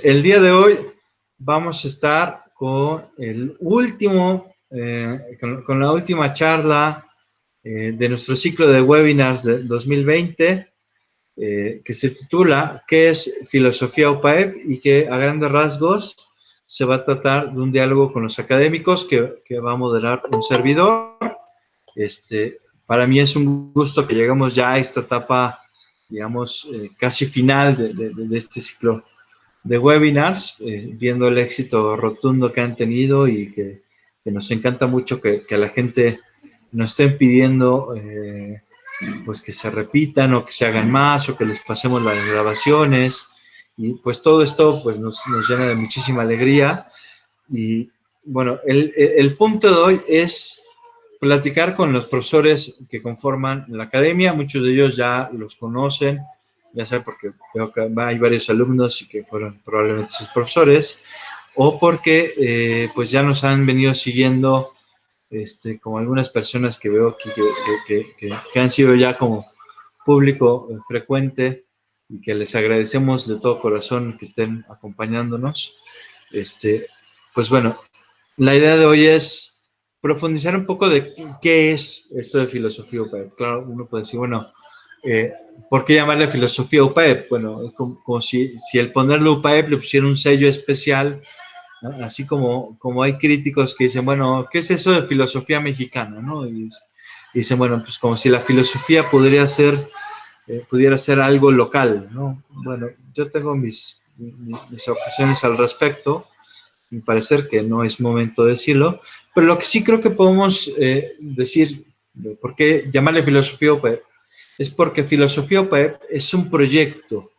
El día de hoy vamos a estar con el último, con la última charla de nuestro ciclo de webinars de 2020, que se titula ¿Qué es filosofía UPAEP? Y que a grandes rasgos se va a tratar de un diálogo con los académicos que va a moderar un servidor. Para mí es un gusto que llegamos ya a esta etapa, digamos, casi final de este ciclo de webinars, viendo el éxito rotundo que han tenido y que nos encanta mucho que la gente nos estén pidiendo pues que se repitan o que se hagan más o que les pasemos las grabaciones, y pues todo esto pues nos llena de muchísima alegría. Y bueno, el punto de hoy es platicar con los profesores que conforman la academia. Muchos de ellos ya los conocen, ya sea porque veo que hay varios alumnos y que fueron probablemente sus profesores, o porque pues ya nos han venido siguiendo, como algunas personas que veo aquí que han sido ya como público frecuente, y que les agradecemos de todo corazón que estén acompañándonos. Pues bueno, la idea de hoy es profundizar un poco de qué es esto de filosofía UPAEP. Claro, uno puede decir, bueno, ¿por qué llamarle filosofía UPAEP? Bueno, es como si el ponerle UPAEP le pusiera un sello especial, ¿no? Así como hay críticos que dicen, bueno, ¿qué es eso de filosofía mexicana? ¿No? Y dicen, bueno, pues como si la filosofía pudiera ser algo local, ¿no? Bueno, yo tengo mis objeciones al respecto. Mi parecer que no es momento de decirlo, pero lo que sí creo que podemos decir, ¿por qué llamarle filosofía UPAEP? Es porque filosofía UPAEP es un proyecto,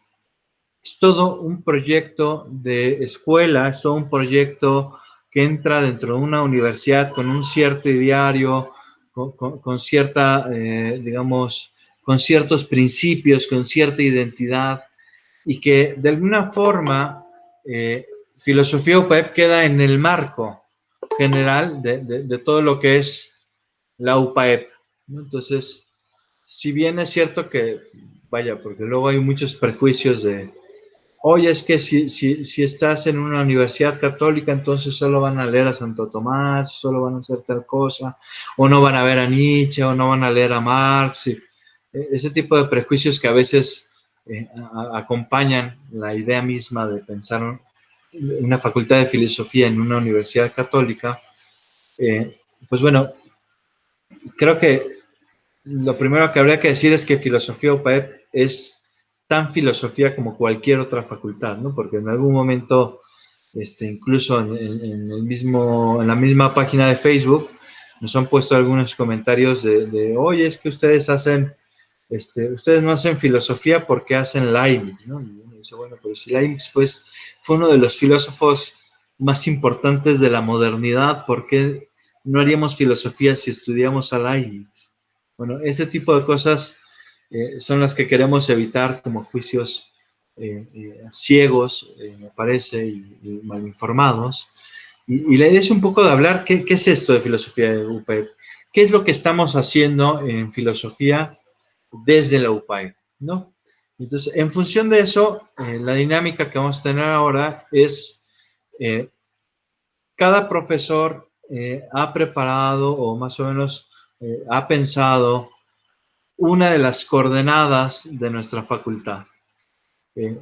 es todo un proyecto de escuela, es todo un proyecto que entra dentro de una universidad con un cierto ideario, con cierta, digamos, con ciertos principios, con cierta identidad, y que de alguna forma filosofía UPAEP queda en el marco general de todo lo que es la UPAEP, ¿no? Entonces, si bien es cierto que, vaya, porque luego hay muchos prejuicios de, oye, es que si estás en una universidad católica, entonces solo van a leer a Santo Tomás, solo van a hacer tal cosa, o no van a ver a Nietzsche, o no van a leer a Marx, y ese tipo de prejuicios que a veces acompañan la idea misma de pensar una facultad de filosofía en una universidad católica. Pues bueno, creo que lo primero que habría que decir es que filosofía UPAEP es tan filosofía como cualquier otra facultad, ¿no? Porque en algún momento, incluso en la misma página de Facebook, nos han puesto algunos comentarios oye, es que ustedes ustedes no hacen filosofía porque hacen Leibniz, ¿no? Y uno dice, bueno, pero si Leibniz fue uno de los filósofos más importantes de la modernidad, ¿por qué no haríamos filosofía si estudiamos a Leibniz? Bueno, ese tipo de cosas son las que queremos evitar como juicios ciegos, me parece, y mal informados. Y la idea es un poco de hablar qué es esto de filosofía de UPAEP, qué es lo que estamos haciendo en filosofía desde la UPAEP, ¿no? Entonces, en función de eso, la dinámica que vamos a tener ahora es eh, cada profesor ha preparado o más o menos ha pensado una de las coordenadas de nuestra facultad.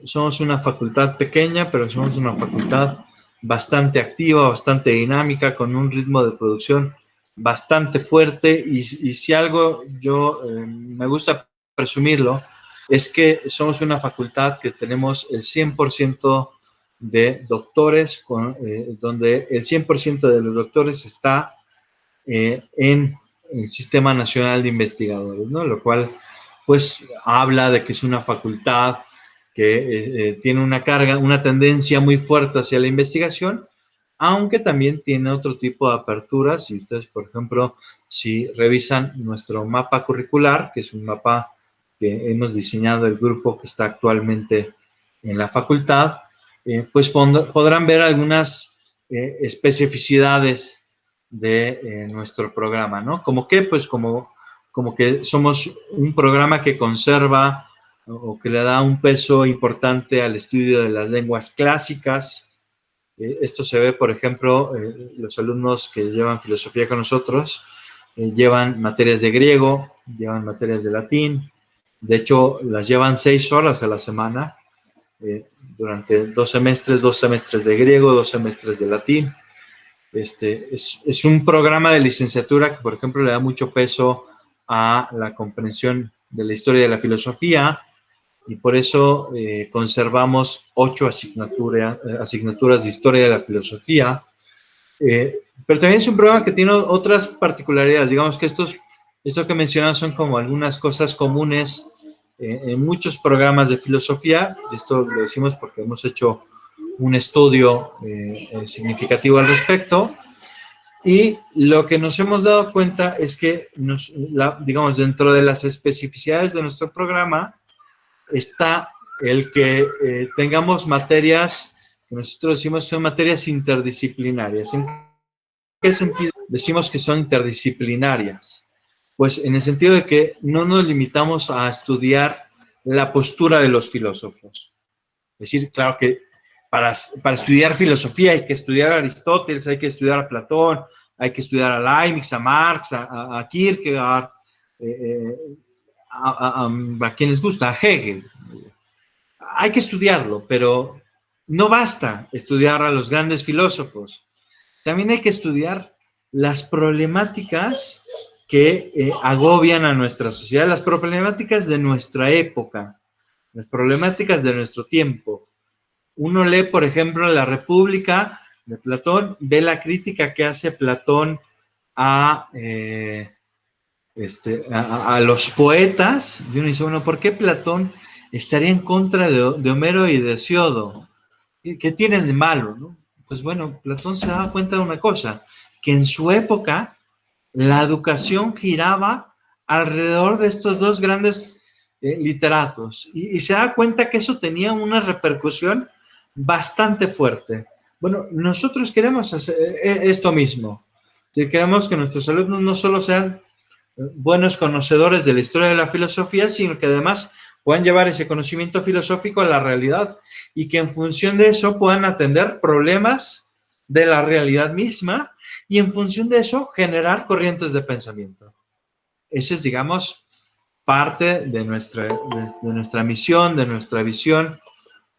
Somos una facultad pequeña, pero somos una facultad bastante activa, bastante dinámica, con un ritmo de producción bastante fuerte, y si algo yo me gusta presumirlo, es que somos una facultad que tenemos el 100% de doctores, donde el 100% de los doctores está en el Sistema Nacional de Investigadores, ¿no? Lo cual, pues, habla de que es una facultad que tiene una carga, una tendencia muy fuerte hacia la investigación, aunque también tiene otro tipo de aperturas. Si ustedes, por ejemplo, si revisan nuestro mapa curricular, que es un mapa que hemos diseñado el grupo que está actualmente en la facultad, pues podrán ver algunas especificidades de nuestro programa, ¿no? Como que, pues como que somos un programa que conserva o que le da un peso importante al estudio de las lenguas clásicas. Esto se ve, por ejemplo, los alumnos que llevan filosofía con nosotros, llevan materias de griego, llevan materias de latín, de hecho las llevan 6 horas a la semana, durante 2 semestres de griego, 2 semestres de latín. Es un programa de licenciatura que, por ejemplo, le da mucho peso a la comprensión de la historia de la filosofía, y por eso conservamos 8 asignaturas de historia de la filosofía. Pero también es un programa que tiene otras particularidades. Digamos que esto que mencionas son como algunas cosas comunes en muchos programas de filosofía. Esto lo decimos porque hemos hecho un estudio significativo al respecto. Y lo que nos hemos dado cuenta es que, digamos, dentro de las especificidades de nuestro programa está el que tengamos materias que nosotros decimos son materias interdisciplinarias. ¿En qué sentido decimos que son interdisciplinarias? Pues en el sentido de que no nos limitamos a estudiar la postura de los filósofos. Es decir, claro que para estudiar filosofía hay que estudiar a Aristóteles, hay que estudiar a Platón, hay que estudiar a Leibniz, a Marx, a Kierkegaard, a quien les gusta, a Hegel. Hay que estudiarlo, pero no basta estudiar a los grandes filósofos. También hay que estudiar las problemáticas que agobian a nuestra sociedad, las problemáticas de nuestra época, las problemáticas de nuestro tiempo. Uno lee, por ejemplo, La República de Platón, ve la crítica que hace Platón a, a los poetas, y uno dice, bueno, ¿por qué Platón estaría en contra de Homero y de Hesiodo? ¿Qué tienen de malo, no? Pues bueno, Platón se daba cuenta de una cosa, que en su época la educación giraba alrededor de estos dos grandes literatos, y se da cuenta que eso tenía una repercusión bastante fuerte. Bueno, nosotros queremos hacer esto mismo. Queremos que nuestros alumnos no solo sean buenos conocedores de la historia de la filosofía, sino que además puedan llevar ese conocimiento filosófico a la realidad, y que en función de eso puedan atender problemas de la realidad misma, y en función de eso generar corrientes de pensamiento. Ese es, digamos, parte de nuestra misión, de nuestra visión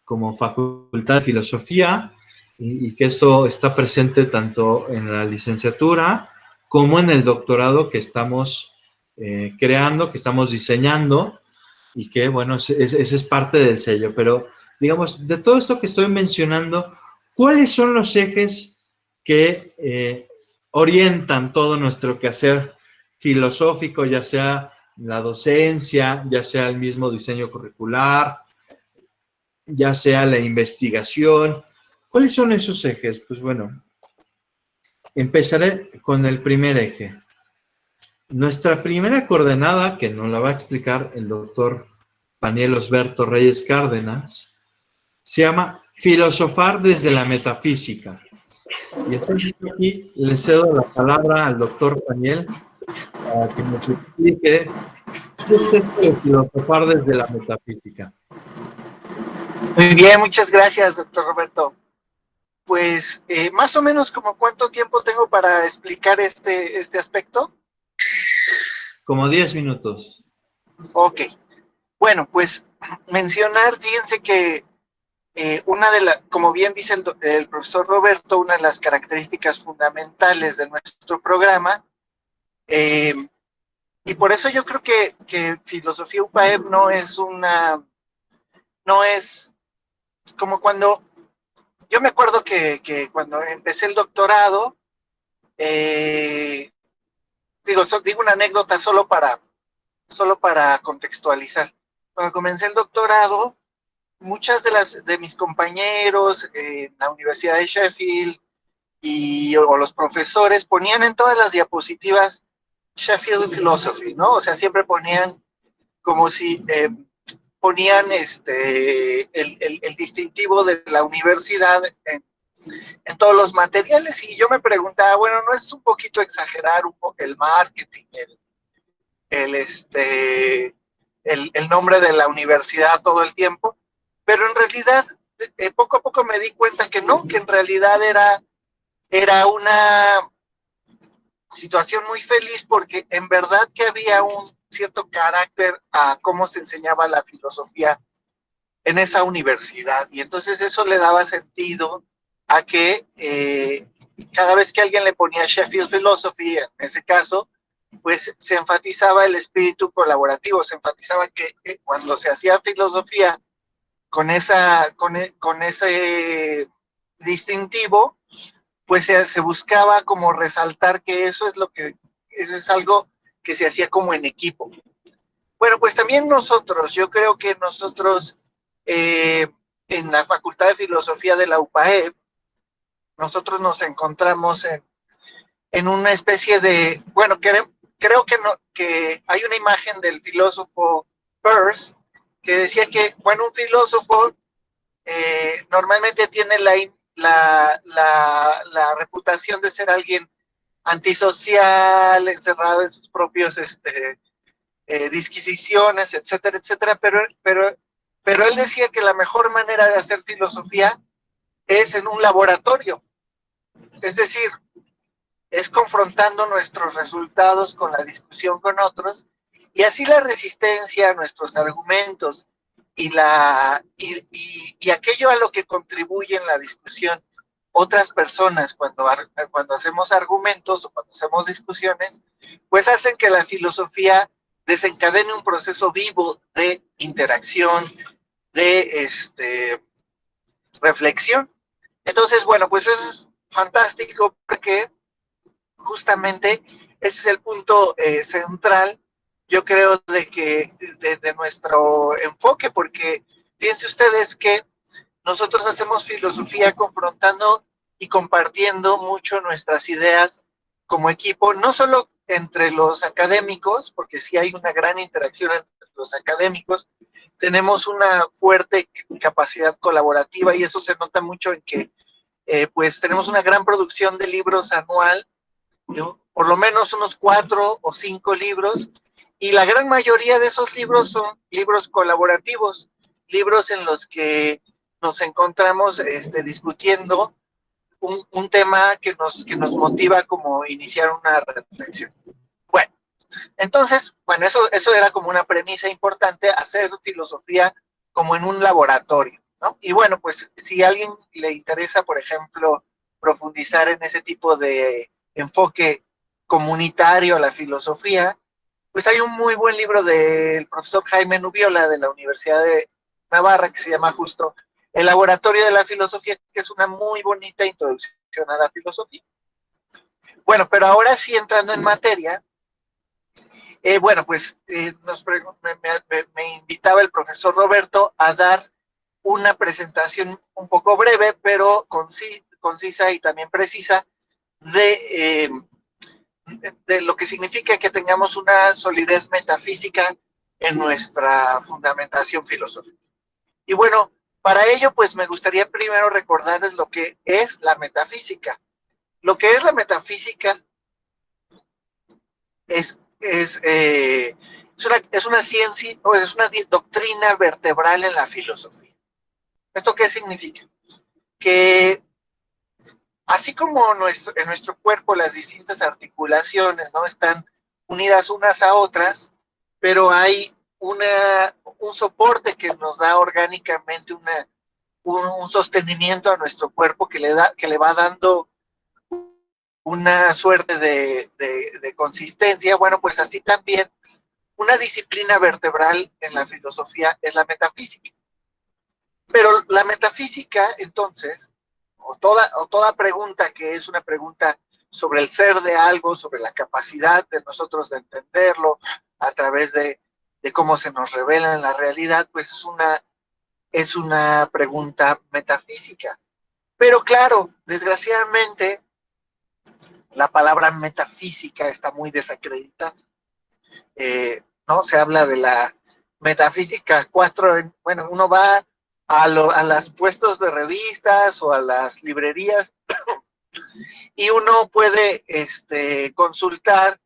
como Facultad de Filosofía, y que esto está presente tanto en la licenciatura como en el doctorado que estamos creando, que estamos diseñando, y que, bueno, ese es parte del sello. Pero, digamos, de todo esto que estoy mencionando, ¿cuáles son los ejes que orientan todo nuestro quehacer filosófico, ya sea la docencia, ya sea el mismo diseño curricular, ya sea la investigación? ¿Cuáles son esos ejes? Pues bueno, empezaré con el primer eje. Nuestra primera coordenada, que nos la va a explicar el doctor Paniel Osberto Reyes Cárdenas, se llama filosofar desde la metafísica. Y entonces aquí le cedo la palabra al doctor Paniel para que nos explique qué es esto de filosofar desde la metafísica. Muy bien, muchas gracias, doctor Roberto. Pues más o menos como cuánto tiempo tengo para explicar este aspecto. Como 10 minutos. Ok, bueno, pues mencionar, fíjense que como bien dice el profesor Roberto, una de las características fundamentales de nuestro programa, y por eso yo creo que Filosofía UPAEP no es como cuando, yo me acuerdo que cuando empecé el doctorado, digo una anécdota solo para contextualizar. Cuando comencé el doctorado, muchas de mis compañeros en la Universidad de Sheffield o los profesores ponían en todas las diapositivas Sheffield Philosophy, ¿no? O sea, siempre ponían como si ponían el distintivo de la universidad en todos los materiales, y yo me preguntaba, bueno, ¿no es un poquito exagerar un poco el marketing, el el nombre de la universidad todo el tiempo, pero en realidad poco a poco me di cuenta que no, que en realidad era una situación muy feliz porque en verdad que había un cierto carácter a cómo se enseñaba la filosofía en esa universidad. Y entonces eso le daba sentido a que cada vez que alguien le ponía Sheffield Philosophy, en ese caso, pues se enfatizaba el espíritu colaborativo, se enfatizaba que cuando se hacía filosofía con ese distintivo, pues se buscaba como resaltar que eso es algo que se hacía como en equipo. Bueno, pues también nosotros, yo creo que nosotros en la Facultad de Filosofía de la UPAE, nosotros nos encontramos en una especie de, bueno, creo que, no, que hay una imagen del filósofo Peirce que decía que, bueno, un filósofo normalmente tiene la reputación de ser alguien antisocial, encerrado en sus propios disquisiciones, etcétera, etcétera, pero él decía que la mejor manera de hacer filosofía es en un laboratorio, es decir, es confrontando nuestros resultados con la discusión con otros, y así la resistencia a nuestros argumentos y aquello a lo que contribuye en la discusión otras personas cuando hacemos argumentos o cuando hacemos discusiones, pues hacen que la filosofía desencadene un proceso vivo de interacción, de reflexión. Entonces, bueno, pues eso es fantástico porque justamente ese es el punto central, yo creo, de nuestro enfoque, porque fíjense ustedes que nosotros hacemos filosofía confrontando y compartiendo mucho nuestras ideas como equipo, no solo entre los académicos, porque sí hay una gran interacción entre los académicos, tenemos una fuerte capacidad colaborativa y eso se nota mucho en que pues tenemos una gran producción de libros anual, ¿no? Por lo menos unos 4 o 5 libros, y la gran mayoría de esos libros son libros colaborativos, libros en los que nos encontramos discutiendo un tema que nos motiva como iniciar una reflexión. Bueno, entonces, bueno, eso era como una premisa importante, hacer filosofía como en un laboratorio, ¿no? Y bueno, pues si a alguien le interesa, por ejemplo, profundizar en ese tipo de enfoque comunitario a la filosofía, pues hay un muy buen libro del profesor Jaime Nubiola de la Universidad de Navarra que se llama justo El Laboratorio de la Filosofía, que es una muy bonita introducción a la filosofía. Bueno, pero ahora sí entrando en materia, bueno, pues me invitaba el profesor Roberto a dar una presentación un poco breve, pero concisa y también precisa de, de lo que significa que tengamos una solidez metafísica en nuestra fundamentación filosófica. Y bueno, para ello, pues me gustaría primero recordarles lo que es la metafísica. Lo que es la metafísica es, es, eh, es una ciencia o es una doctrina vertebral en la filosofía. ¿Esto qué significa? Que así como en nuestro cuerpo las distintas articulaciones no están unidas unas a otras, pero hay un soporte que nos da orgánicamente un sostenimiento a nuestro cuerpo que le va dando una suerte de consistencia. Bueno, pues así también una disciplina vertebral en la filosofía es la metafísica. Pero la metafísica, entonces, o toda pregunta que es una pregunta sobre el ser de algo, sobre la capacidad de nosotros de entenderlo a través de cómo se nos revela en la realidad, pues es una pregunta metafísica. Pero claro, desgraciadamente, la palabra metafísica está muy desacreditada. ¿No? Se habla de la metafísica 4, bueno, uno va a los puestos de revistas o a las librerías y uno puede consultar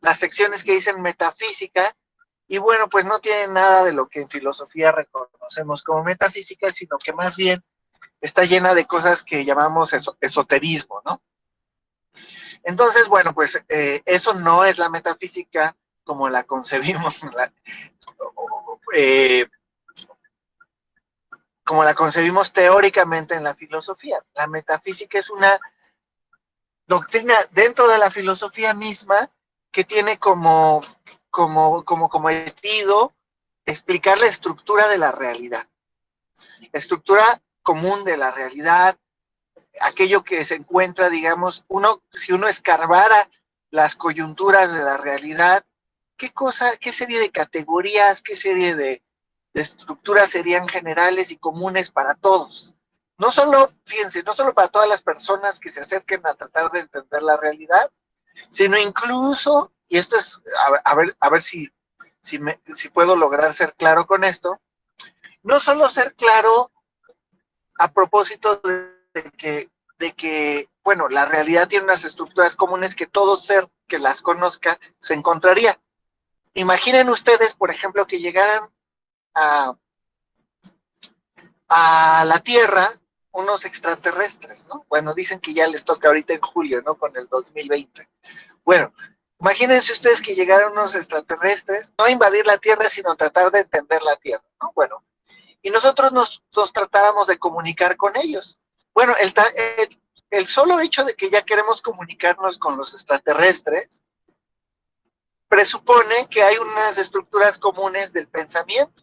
las secciones que dicen metafísica Y bueno, pues no tiene nada de lo que en filosofía reconocemos como metafísica, sino que más bien está llena de cosas que llamamos esoterismo, ¿no? Entonces, bueno, pues eso no es la metafísica como la concebimos, eh, como la concebimos teóricamente en la filosofía. La metafísica es una doctrina dentro de la filosofía misma que tiene como cometido explicar la estructura de la realidad, la estructura común de la realidad, aquello que se encuentra, digamos, si uno escarbara las coyunturas de la realidad, qué serie de categorías, qué serie de estructuras serían generales y comunes para todos. No solo, fíjense, no solo para todas las personas que se acerquen a tratar de entender la realidad, sino incluso, y esto es, a ver si puedo lograr ser claro con esto, no solo ser claro a propósito de que, bueno, la realidad tiene unas estructuras comunes que todo ser que las conozca se encontraría. Imaginen ustedes, por ejemplo, que llegaran a, a la Tierra unos extraterrestres, ¿no? Bueno, dicen que ya les toca ahorita en julio, ¿no? Con el 2020. Bueno, imagínense ustedes que llegaran unos extraterrestres, no a invadir la Tierra, sino a tratar de entender la Tierra, ¿no? Bueno, y nosotros nos tratáramos de comunicar con ellos. Bueno, el solo hecho de que ya queremos comunicarnos con los extraterrestres presupone que hay unas estructuras comunes del pensamiento,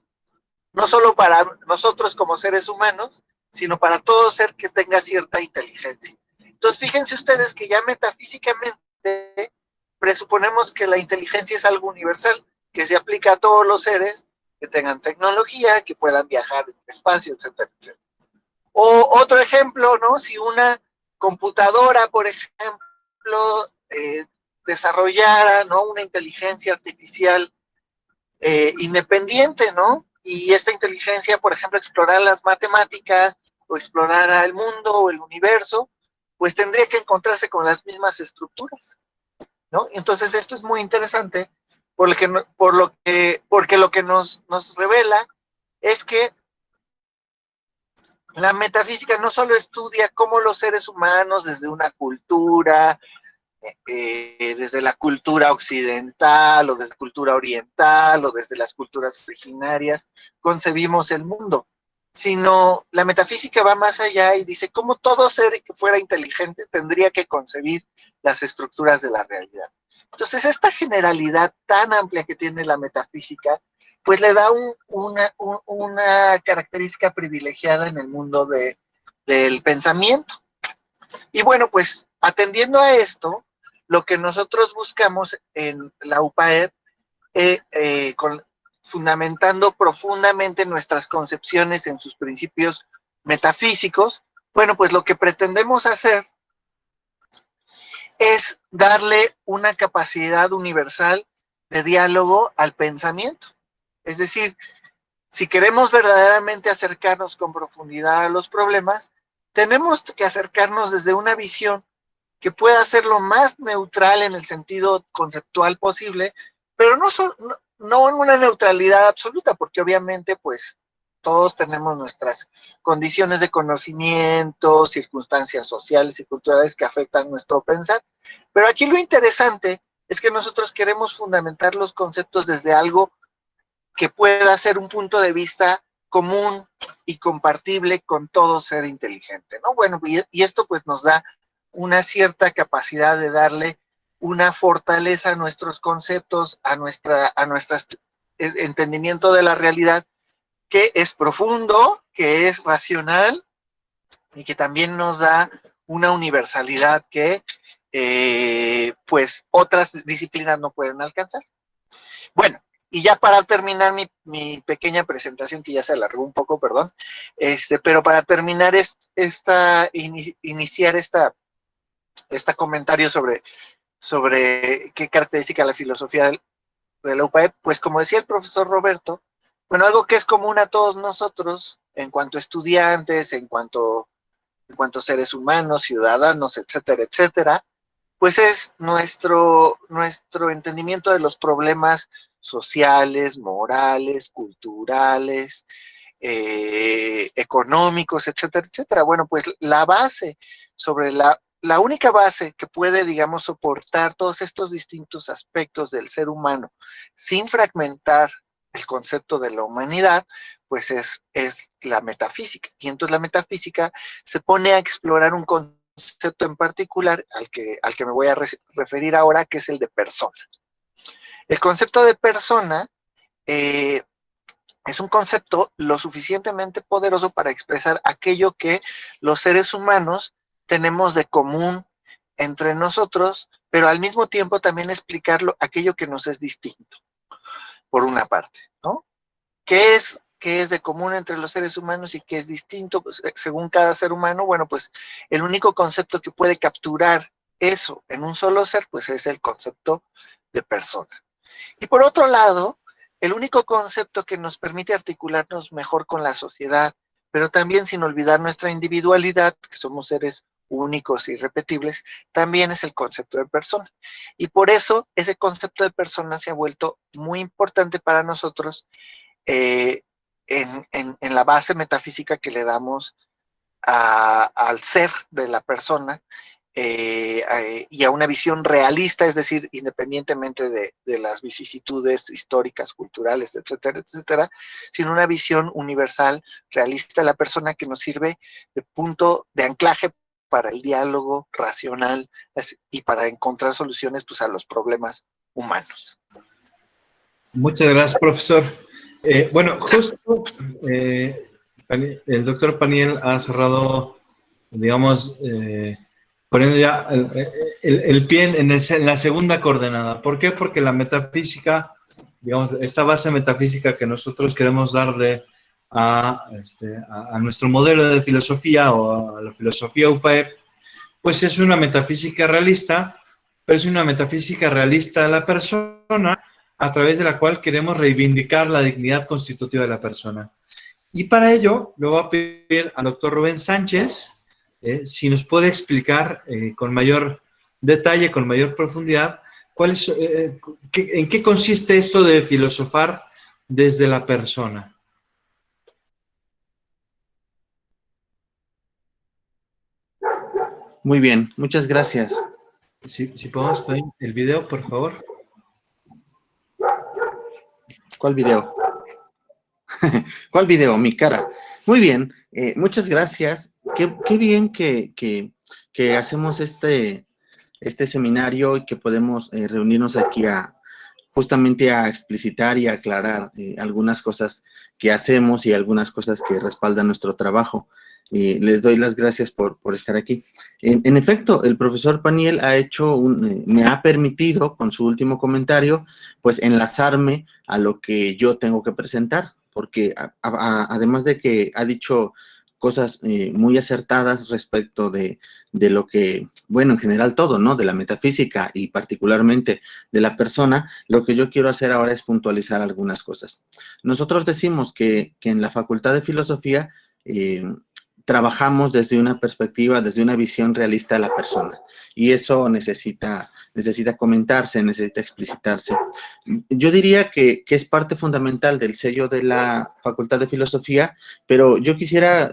no solo para nosotros como seres humanos, sino para todo ser que tenga cierta inteligencia. Entonces, fíjense ustedes que ya metafísicamente presuponemos que la inteligencia es algo universal, que se aplica a todos los seres que tengan tecnología, que puedan viajar en el espacio, etcétera, etcétera. O otro ejemplo, ¿no? Si una computadora, por ejemplo, desarrollara, ¿no?, una inteligencia artificial independiente, ¿no? Y esta inteligencia, por ejemplo, explorara las matemáticas o explorara el mundo o el universo, pues tendría que encontrarse con las mismas estructuras, ¿no? Entonces esto es muy interesante porque lo que nos revela es que la metafísica no solo estudia cómo los seres humanos desde una cultura, desde la cultura occidental o desde la cultura oriental o desde las culturas originarias concebimos el mundo, sino la metafísica va más allá y dice cómo todo ser que fuera inteligente tendría que concebir las estructuras de la realidad. Entonces, esta generalidad tan amplia que tiene la metafísica, pues le da una característica privilegiada en el mundo del pensamiento. Y bueno, pues atendiendo a esto, lo que nosotros buscamos en la UPAEP, fundamentando profundamente nuestras concepciones en sus principios metafísicos, bueno, pues lo que pretendemos hacer es darle una capacidad universal de diálogo al pensamiento. Es decir, si queremos verdaderamente acercarnos con profundidad a los problemas, tenemos que acercarnos desde una visión que pueda ser lo más neutral en el sentido conceptual posible, pero no en una neutralidad absoluta, porque obviamente pues todos tenemos nuestras condiciones de conocimiento, circunstancias sociales y culturales que afectan nuestro pensar. Pero aquí lo interesante es que nosotros queremos fundamentar los conceptos desde algo que pueda ser un punto de vista común y compartible con todo ser inteligente, ¿no? Bueno, y esto pues nos da una cierta capacidad de darle una fortaleza a nuestros conceptos, a nuestro entendimiento de la realidad, que es profundo, que es racional y que también nos da una universalidad que pues otras disciplinas no pueden alcanzar. Bueno, y ya para terminar mi pequeña presentación, que ya se alargó un poco, perdón, pero para terminar iniciar este comentario sobre qué caracteriza la filosofía de la UPAEP, pues como decía el profesor Roberto, bueno, algo que es común a todos nosotros, en cuanto a estudiantes, en cuanto a seres humanos, ciudadanos, etcétera, etcétera, pues es nuestro entendimiento de los problemas sociales, morales, culturales, económicos, etcétera, etcétera. Bueno, pues la base, sobre la única base que puede, digamos, soportar todos estos distintos aspectos del ser humano sin fragmentar el concepto de la humanidad, pues es la metafísica. Y entonces la metafísica se pone a explorar un concepto en particular al que me voy a referir ahora, que es el de persona. El concepto de persona es un concepto lo suficientemente poderoso para expresar aquello que los seres humanos tenemos de común entre nosotros, pero al mismo tiempo también explicarlo aquello que nos es distinto, por una parte, ¿no? ¿Qué es de común entre los seres humanos y qué es distinto pues, según cada ser humano? Bueno, pues el único concepto que puede capturar eso en un solo ser, pues es el concepto de persona. Y por otro lado, el único concepto que nos permite articularnos mejor con la sociedad, pero también sin olvidar nuestra individualidad, que somos seres únicos e irrepetibles, también es el concepto de persona. Y por eso ese concepto de persona se ha vuelto muy importante para nosotros en la base metafísica que le damos al ser de la persona y a una visión realista, es decir, independientemente de las vicisitudes históricas, culturales, etcétera, etcétera, sino una visión universal, realista de la persona que nos sirve de punto de anclaje para el diálogo racional y para encontrar soluciones pues, a los problemas humanos. Muchas gracias, profesor. Bueno, justo el doctor Paniel ha cerrado, digamos, poniendo ya el pie en la segunda coordenada. ¿Por qué? Porque la metafísica, digamos, esta base metafísica que nosotros queremos darle a nuestro modelo de filosofía o a la filosofía UPAEP, pues es una metafísica realista, pero es una metafísica realista de la persona a través de la cual queremos reivindicar la dignidad constitutiva de la persona. Y para ello, le voy a pedir al doctor Rubén Sánchez si nos puede explicar con mayor detalle, con mayor profundidad, en qué consiste esto de filosofar desde la persona. Muy bien, muchas gracias. Si podemos poner el video, por favor. ¿Cuál video? ¿Cuál video? Mi cara. Muy bien, muchas gracias. Qué bien que hacemos este seminario y que podemos reunirnos aquí justamente a explicitar y a aclarar algunas cosas que hacemos y algunas cosas que respaldan nuestro trabajo. Les doy las gracias por estar aquí. En efecto, el profesor Paniel me ha permitido, con su último comentario, pues enlazarme a lo que yo tengo que presentar, porque además de que ha dicho cosas muy acertadas respecto de lo que, bueno, en general todo, ¿no? De la metafísica y particularmente de la persona, lo que yo quiero hacer ahora es puntualizar algunas cosas. Nosotros decimos que en la Facultad de Filosofía trabajamos desde una perspectiva, desde una visión realista de la persona. Y eso necesita comentarse, necesita explicitarse. Yo diría que es parte fundamental del sello de la Facultad de Filosofía, pero yo quisiera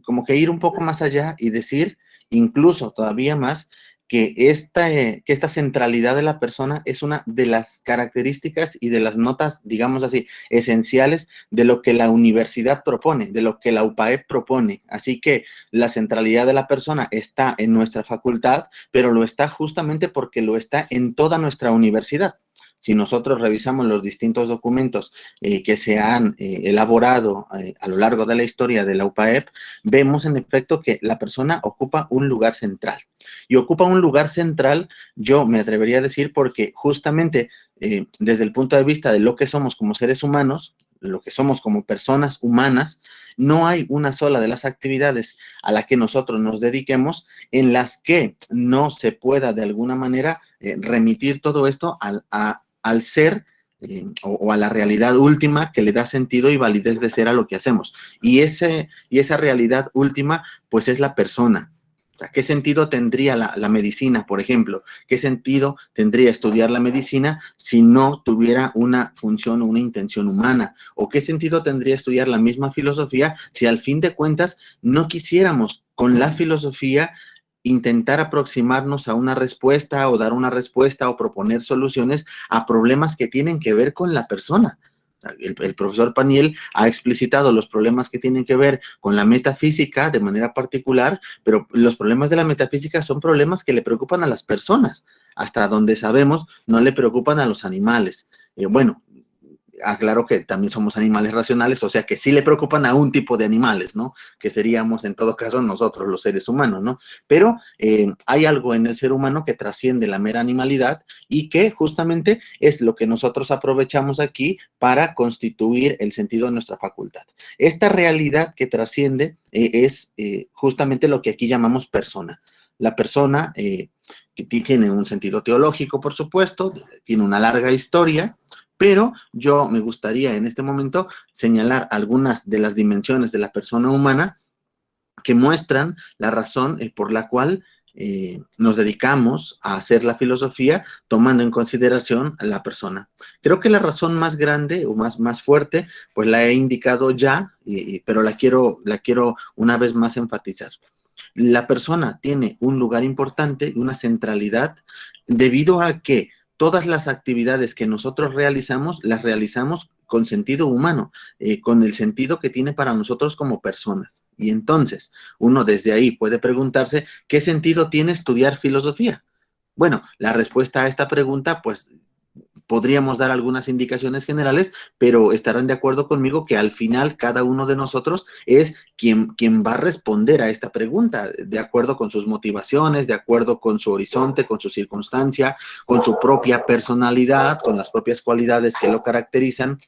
como que ir un poco más allá y decir, incluso todavía más, que esta centralidad de la persona es una de las características y de las notas, digamos así, esenciales de lo que la universidad propone, de lo que la UPAEP propone. Así que la centralidad de la persona está en nuestra facultad, pero lo está justamente porque lo está en toda nuestra universidad. Si nosotros revisamos los distintos documentos que se han elaborado a lo largo de la historia de la UPAEP, vemos en efecto que la persona ocupa un lugar central. Y ocupa un lugar central, yo me atrevería a decir, porque justamente desde el punto de vista de lo que somos como seres humanos, lo que somos como personas humanas, no hay una sola de las actividades a la que nosotros nos dediquemos en las que no se pueda de alguna manera remitir todo esto al ser o a la realidad última que le da sentido y validez de ser a lo que hacemos. Y esa realidad última, pues es la persona. ¿Qué sentido tendría la medicina, por ejemplo? ¿Qué sentido tendría estudiar la medicina si no tuviera una función o una intención humana? ¿O qué sentido tendría estudiar la misma filosofía si al fin de cuentas no quisiéramos con la filosofía intentar aproximarnos a una respuesta o dar una respuesta o proponer soluciones a problemas que tienen que ver con la persona? El profesor Paniel ha explicitado los problemas que tienen que ver con la metafísica de manera particular, pero los problemas de la metafísica son problemas que le preocupan a las personas. Hasta donde sabemos, no le preocupan a los animales. Bueno, aclaro que también somos animales racionales, o sea que sí le preocupan a un tipo de animales, ¿no? Que seríamos en todo caso nosotros, los seres humanos, ¿no? Pero hay algo en el ser humano que trasciende la mera animalidad y que justamente es lo que nosotros aprovechamos aquí para constituir el sentido de nuestra facultad. Esta realidad que trasciende es justamente lo que aquí llamamos persona. La persona que tiene un sentido teológico, por supuesto, tiene una larga historia, pero yo me gustaría en este momento señalar algunas de las dimensiones de la persona humana que muestran la razón por la cual nos dedicamos a hacer la filosofía tomando en consideración a la persona. Creo que la razón más grande o más fuerte, pues la he indicado ya, pero la quiero una vez más enfatizar. La persona tiene un lugar importante y una centralidad debido a que todas las actividades que nosotros realizamos, las realizamos con sentido humano, con el sentido que tiene para nosotros como personas. Y entonces, uno desde ahí puede preguntarse, ¿qué sentido tiene estudiar filosofía? Bueno, la respuesta a esta pregunta, pues, podríamos dar algunas indicaciones generales, pero estarán de acuerdo conmigo que al final cada uno de nosotros es quien va a responder a esta pregunta, de acuerdo con sus motivaciones, de acuerdo con su horizonte, con su circunstancia, con su propia personalidad, con las propias cualidades que lo caracterizan.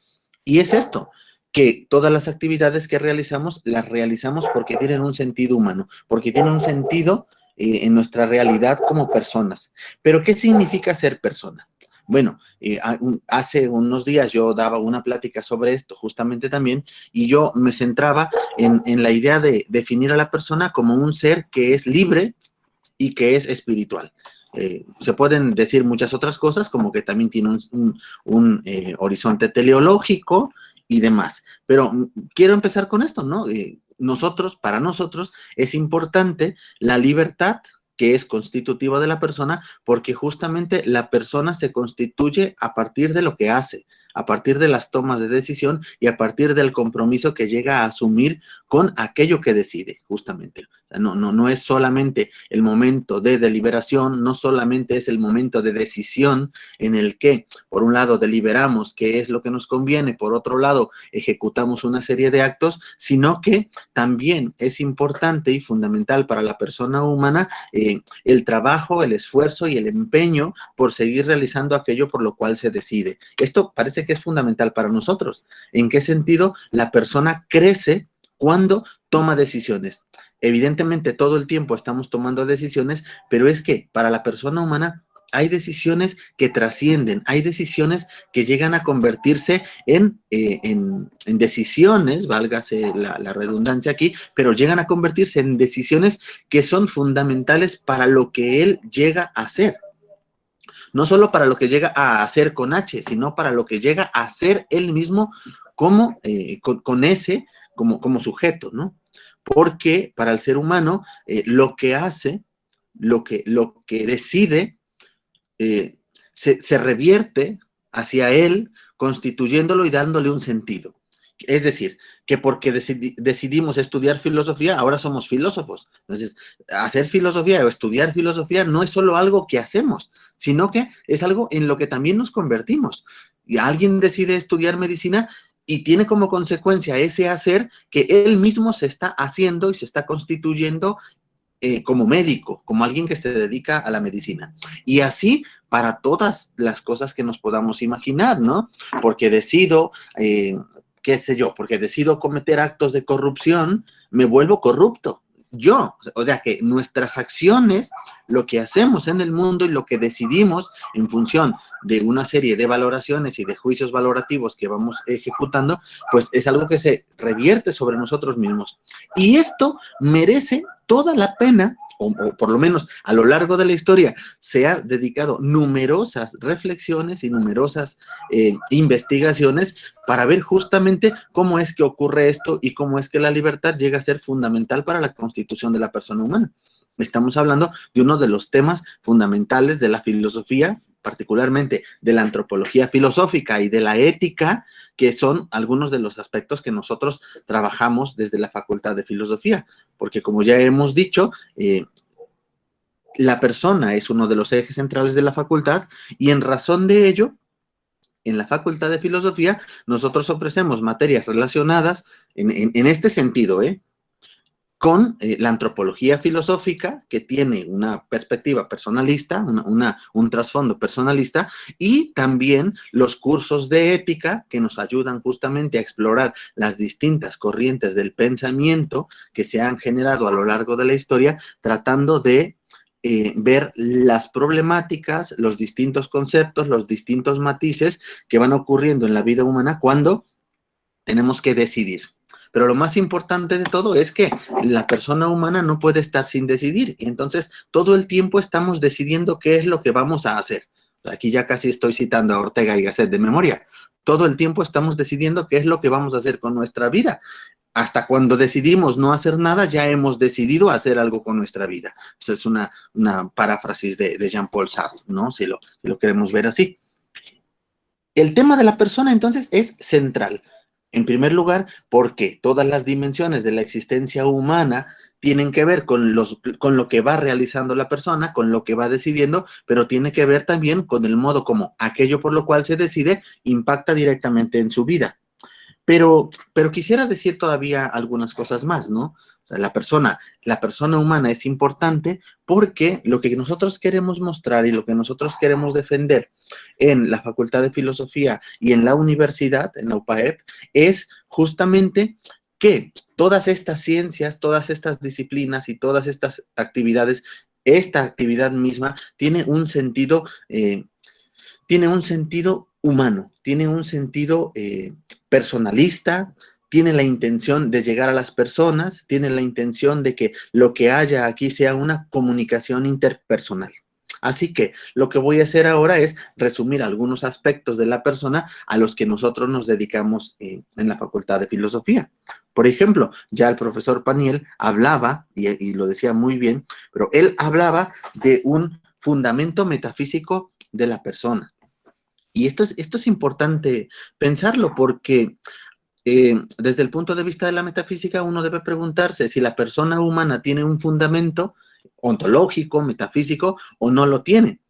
Y es esto, que todas las actividades que realizamos, las realizamos porque tienen un sentido humano, porque tienen un sentido en nuestra realidad como personas. Pero, ¿qué significa ser persona? Bueno, hace unos días yo daba una plática sobre esto justamente también y yo me centraba en la idea de definir a la persona como un ser que es libre y que es espiritual. Se pueden decir muchas otras cosas, como que también tiene un horizonte teleológico y demás. Pero quiero empezar con esto, ¿no? Para nosotros es importante la libertad que es constitutiva de la persona, porque justamente la persona se constituye a partir de lo que hace, a partir de las tomas de decisión y a partir del compromiso que llega a asumir con aquello que decide, justamente. No es solamente el momento de deliberación, no solamente es el momento de decisión en el que, por un lado, deliberamos qué es lo que nos conviene, por otro lado, ejecutamos una serie de actos, sino que también es importante y fundamental para la persona humana el trabajo, el esfuerzo y el empeño por seguir realizando aquello por lo cual se decide. Esto parece que es fundamental para nosotros. ¿En qué sentido la persona crece cuando toma decisiones? Evidentemente, todo el tiempo estamos tomando decisiones, pero es que para la persona humana hay decisiones que trascienden, hay decisiones que llegan a convertirse en decisiones, válgase la redundancia aquí, pero llegan a convertirse en decisiones que son fundamentales para lo que él llega a hacer. No solo para lo que llega a hacer con H, sino para lo que llega a hacer él mismo como, con ese, como sujeto, ¿no? Porque para el ser humano, lo que hace, lo que decide, se revierte hacia él, constituyéndolo y dándole un sentido. Es decir, que porque decidimos estudiar filosofía, ahora somos filósofos. Entonces, hacer filosofía o estudiar filosofía no es solo algo que hacemos, sino que es algo en lo que también nos convertimos. Y alguien decide estudiar medicina y tiene como consecuencia ese hacer que él mismo se está haciendo y se está constituyendo como médico, como alguien que se dedica a la medicina. Y así para todas las cosas que nos podamos imaginar, ¿no? Porque decido, qué sé yo, porque decido cometer actos de corrupción, me vuelvo corrupto. Yo, o sea que nuestras acciones, lo que hacemos en el mundo y lo que decidimos en función de una serie de valoraciones y de juicios valorativos que vamos ejecutando, pues es algo que se revierte sobre nosotros mismos. Y esto merece toda la pena o por lo menos a lo largo de la historia, se ha dedicado numerosas reflexiones y numerosas investigaciones para ver justamente cómo es que ocurre esto y cómo es que la libertad llega a ser fundamental para la constitución de la persona humana. Estamos hablando de uno de los temas fundamentales de la filosofía, particularmente de la antropología filosófica y de la ética, que son algunos de los aspectos que nosotros trabajamos desde la Facultad de Filosofía, porque como ya hemos dicho, la persona es uno de los ejes centrales de la facultad y en razón de ello, en la Facultad de Filosofía, nosotros ofrecemos materias relacionadas en este sentido, con la antropología filosófica, que tiene una perspectiva personalista, un trasfondo personalista, y también los cursos de ética que nos ayudan justamente a explorar las distintas corrientes del pensamiento que se han generado a lo largo de la historia, tratando de ver las problemáticas, los distintos conceptos, los distintos matices que van ocurriendo en la vida humana cuando tenemos que decidir. Pero lo más importante de todo es que la persona humana no puede estar sin decidir. Y entonces todo el tiempo estamos decidiendo qué es lo que vamos a hacer. Aquí ya casi estoy citando a Ortega y Gasset de memoria. Todo el tiempo estamos decidiendo qué es lo que vamos a hacer con nuestra vida. Hasta cuando decidimos no hacer nada, ya hemos decidido hacer algo con nuestra vida. Esto es una paráfrasis de Jean-Paul Sartre, ¿no? Si lo queremos ver así. El tema de la persona, entonces, es central. En primer lugar, porque todas las dimensiones de la existencia humana tienen que ver con lo que va realizando la persona, con lo que va decidiendo, pero tiene que ver también con el modo como aquello por lo cual se decide impacta directamente en su vida. Pero quisiera decir todavía algunas cosas más, ¿no? O sea, la persona humana es importante porque lo que nosotros queremos mostrar y lo que nosotros queremos defender en la Facultad de Filosofía y en la universidad, en la UPAEP, es justamente que todas estas ciencias, todas estas disciplinas y todas estas actividades, esta actividad misma tiene un sentido humano, tiene un sentido personalista, tiene la intención de llegar a las personas, tiene la intención de que lo que haya aquí sea una comunicación interpersonal. Así que lo que voy a hacer ahora es resumir algunos aspectos de la persona a los que nosotros nos dedicamos en la Facultad de Filosofía. Por ejemplo, ya el profesor Paniel hablaba, y lo decía muy bien, pero él hablaba de un fundamento metafísico de la persona. Y esto es importante pensarlo porque desde el punto de vista de la metafísica uno debe preguntarse si la persona humana tiene un fundamento ontológico, metafísico o no lo tiene.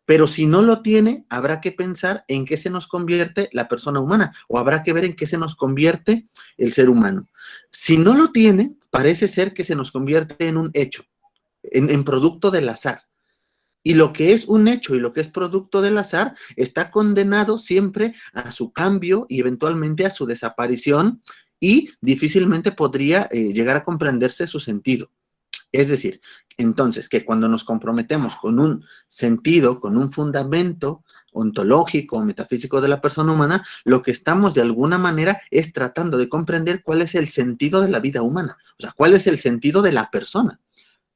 Pero si no lo tiene, habrá que pensar en qué se nos convierte la persona humana o habrá que ver en qué se nos convierte el ser humano. Si no lo tiene, parece ser que se nos convierte en un hecho, en producto del azar. Y lo que es un hecho y lo que es producto del azar está condenado siempre a su cambio y eventualmente a su desaparición y difícilmente podría llegar a comprenderse su sentido. Es decir, entonces, que cuando nos comprometemos con un sentido, con un fundamento ontológico, metafísico de la persona humana, lo que estamos de alguna manera es tratando de comprender cuál es el sentido de la vida humana, o sea, cuál es el sentido de la persona.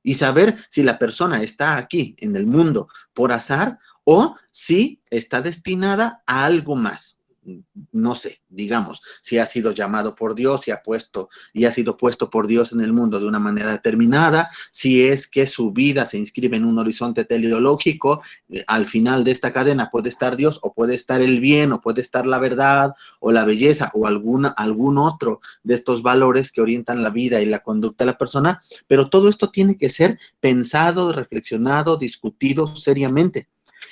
Y saber si la persona está aquí en el mundo por azar o si está destinada a algo más. No sé, digamos, si ha sido llamado por Dios, si ha sido puesto por Dios en el mundo de una manera determinada, si es que su vida se inscribe en un horizonte teleológico, al final de esta cadena puede estar Dios o puede estar el bien o puede estar la verdad o la belleza o algún otro de estos valores que orientan la vida y la conducta de la persona, pero todo esto tiene que ser pensado, reflexionado, discutido seriamente.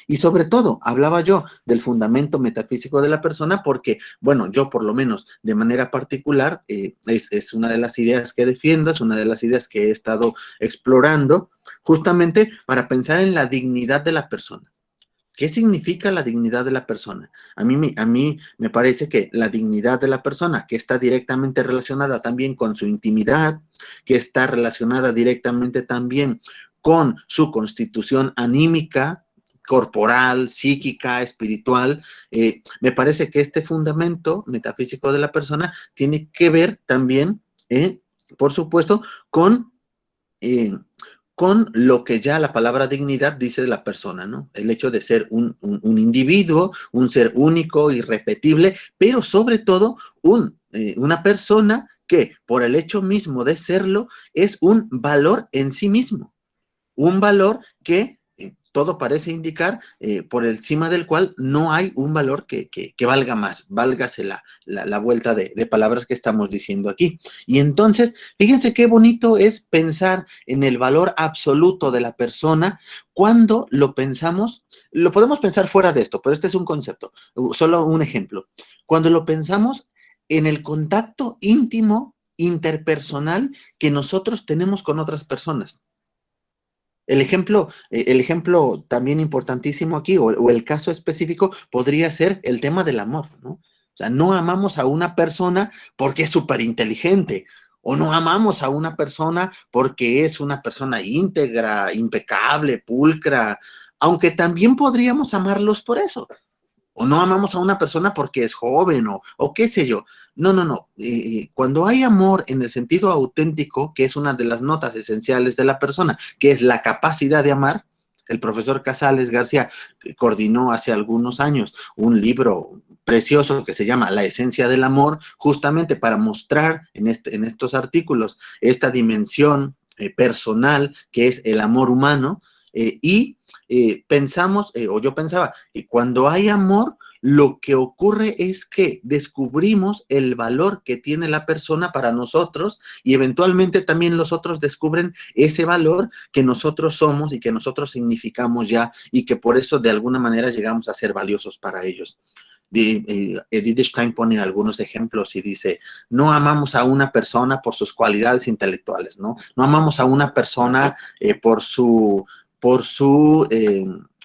Y sobre todo, hablaba yo del fundamento metafísico de la persona porque, bueno, yo por lo menos de manera particular, es una de las ideas que defiendo, es una de las ideas que he estado explorando, justamente para pensar en la dignidad de la persona. ¿Qué significa la dignidad de la persona? A mí me parece que la dignidad de la persona, que está directamente relacionada también con su intimidad, que está relacionada directamente también con su constitución anímica, corporal, psíquica, espiritual, me parece que este fundamento metafísico de la persona tiene que ver también, por supuesto, con con lo que ya la palabra dignidad dice de la persona, ¿no? El hecho de ser un individuo, un ser único, irrepetible, pero sobre todo una persona que por el hecho mismo de serlo es un valor en sí mismo, un valor que todo parece indicar por encima del cual no hay un valor que valga más, válgase la vuelta de palabras que estamos diciendo aquí. Y entonces, fíjense qué bonito es pensar en el valor absoluto de la persona cuando lo pensamos. Lo podemos pensar fuera de esto, pero este es un concepto, solo un ejemplo. Cuando lo pensamos en el contacto íntimo, interpersonal que nosotros tenemos con otras personas. El ejemplo también importantísimo aquí, o el caso específico, podría ser el tema del amor, ¿no? O sea, no amamos a una persona porque es súper inteligente, o no amamos a una persona porque es una persona íntegra, impecable, pulcra, aunque también podríamos amarlos por eso. O no amamos a una persona porque es joven o qué sé yo. No, no, no. Cuando hay amor en el sentido auténtico, que es una de las notas esenciales de la persona, que es la capacidad de amar, el profesor Casales García coordinó hace algunos años un libro precioso que se llama La esencia del amor, justamente para mostrar en estos artículos esta dimensión personal que es el amor humano, pensamos, o yo pensaba, que cuando hay amor, lo que ocurre es que descubrimos el valor que tiene la persona para nosotros y eventualmente también los otros descubren ese valor que nosotros somos y que nosotros significamos ya y que por eso de alguna manera llegamos a ser valiosos para ellos. Edith Stein pone algunos ejemplos y dice, no amamos a una persona por sus cualidades intelectuales, ¿no? No amamos a una persona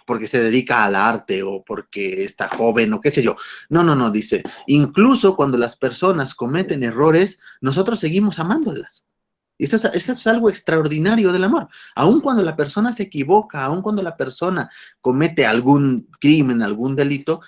porque se dedica al arte o porque está joven o qué sé yo. No, no, no, dice, incluso cuando las personas cometen errores, nosotros seguimos amándolas. Esto es algo extraordinario del amor. Aun cuando la persona se equivoca, aun cuando la persona comete algún crimen, algún delito,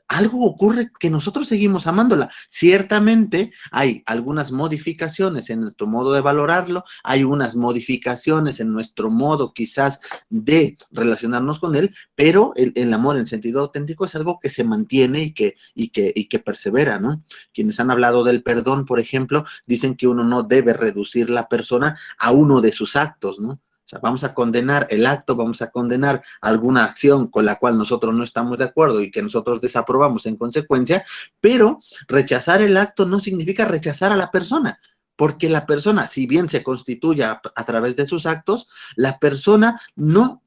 algo ocurre que nosotros seguimos amándola. Ciertamente hay algunas modificaciones en nuestro modo de valorarlo, hay unas modificaciones en nuestro modo quizás de relacionarnos con él, pero el amor en sentido auténtico es algo que se mantiene y que persevera, ¿no? Quienes han hablado del perdón, por ejemplo, dicen que uno no debe reducir la persona a uno de sus actos, ¿no? O sea, vamos a condenar el acto, vamos a condenar alguna acción con la cual nosotros no estamos de acuerdo y que nosotros desaprobamos en consecuencia, pero rechazar el acto no significa rechazar a la persona, porque la persona, si bien se constituye a través de sus actos, la persona no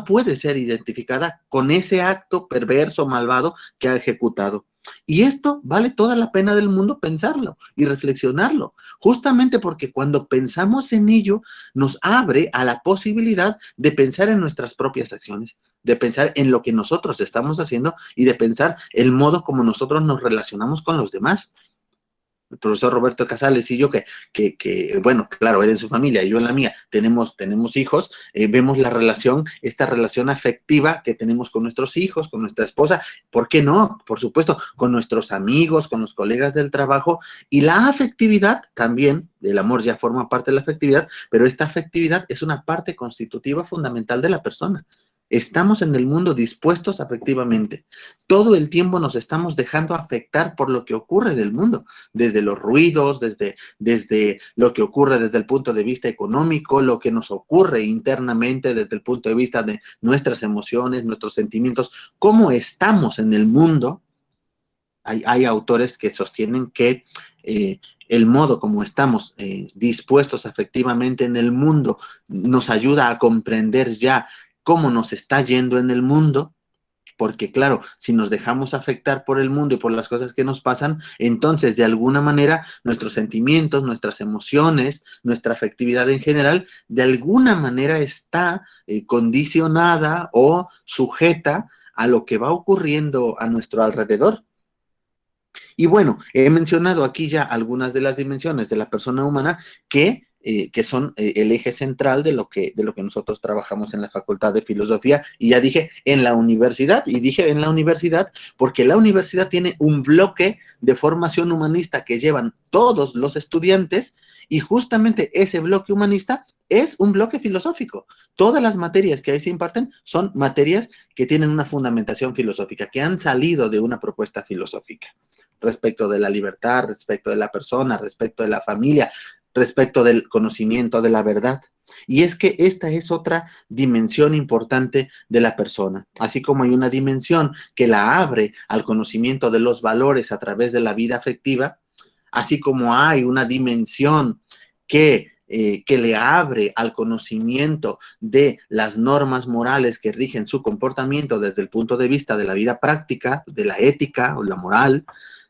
puede ser identificada con ese acto perverso, malvado que ha ejecutado. Y esto vale toda la pena del mundo pensarlo y reflexionarlo, justamente porque cuando pensamos en ello nos abre a la posibilidad de pensar en nuestras propias acciones, de pensar en lo que nosotros estamos haciendo y de pensar el modo como nosotros nos relacionamos con los demás. El profesor Roberto Casales y yo, bueno, claro, él en su familia y yo en la mía, tenemos hijos, vemos esta relación afectiva que tenemos con nuestros hijos, con nuestra esposa, ¿por qué no? Por supuesto, con nuestros amigos, con los colegas del trabajo, y la afectividad también, el amor ya forma parte de la afectividad, pero esta afectividad es una parte constitutiva fundamental de la persona. Estamos en el mundo dispuestos afectivamente. Todo el tiempo nos estamos dejando afectar por lo que ocurre del mundo, desde los ruidos, desde lo que ocurre desde el punto de vista económico, lo que nos ocurre internamente desde el punto de vista de nuestras emociones, nuestros sentimientos, cómo estamos en el mundo. Hay autores que sostienen que el modo como estamos dispuestos afectivamente en el mundo nos ayuda a comprender ya cómo nos está yendo en el mundo, porque claro, si nos dejamos afectar por el mundo y por las cosas que nos pasan, entonces de alguna manera nuestros sentimientos, nuestras emociones, nuestra afectividad en general, de alguna manera está condicionada o sujeta a lo que va ocurriendo a nuestro alrededor. Y bueno, he mencionado aquí ya algunas de las dimensiones de la persona humana que son el eje central de lo que nosotros trabajamos en la Facultad de Filosofía, y ya dije en la universidad, y dije en la universidad porque la universidad tiene un bloque de formación humanista que llevan todos los estudiantes, y justamente ese bloque humanista es un bloque filosófico. Todas las materias que ahí se imparten son materias que tienen una fundamentación filosófica, que han salido de una propuesta filosófica respecto de la libertad, respecto de la persona, respecto de la familia, respecto del conocimiento de la verdad. Y es que esta es otra dimensión importante de la persona, así como hay una dimensión que la abre al conocimiento de los valores a través de la vida afectiva, así como hay una dimensión que le abre al conocimiento de las normas morales que rigen su comportamiento desde el punto de vista de la vida práctica, de la ética o la moral.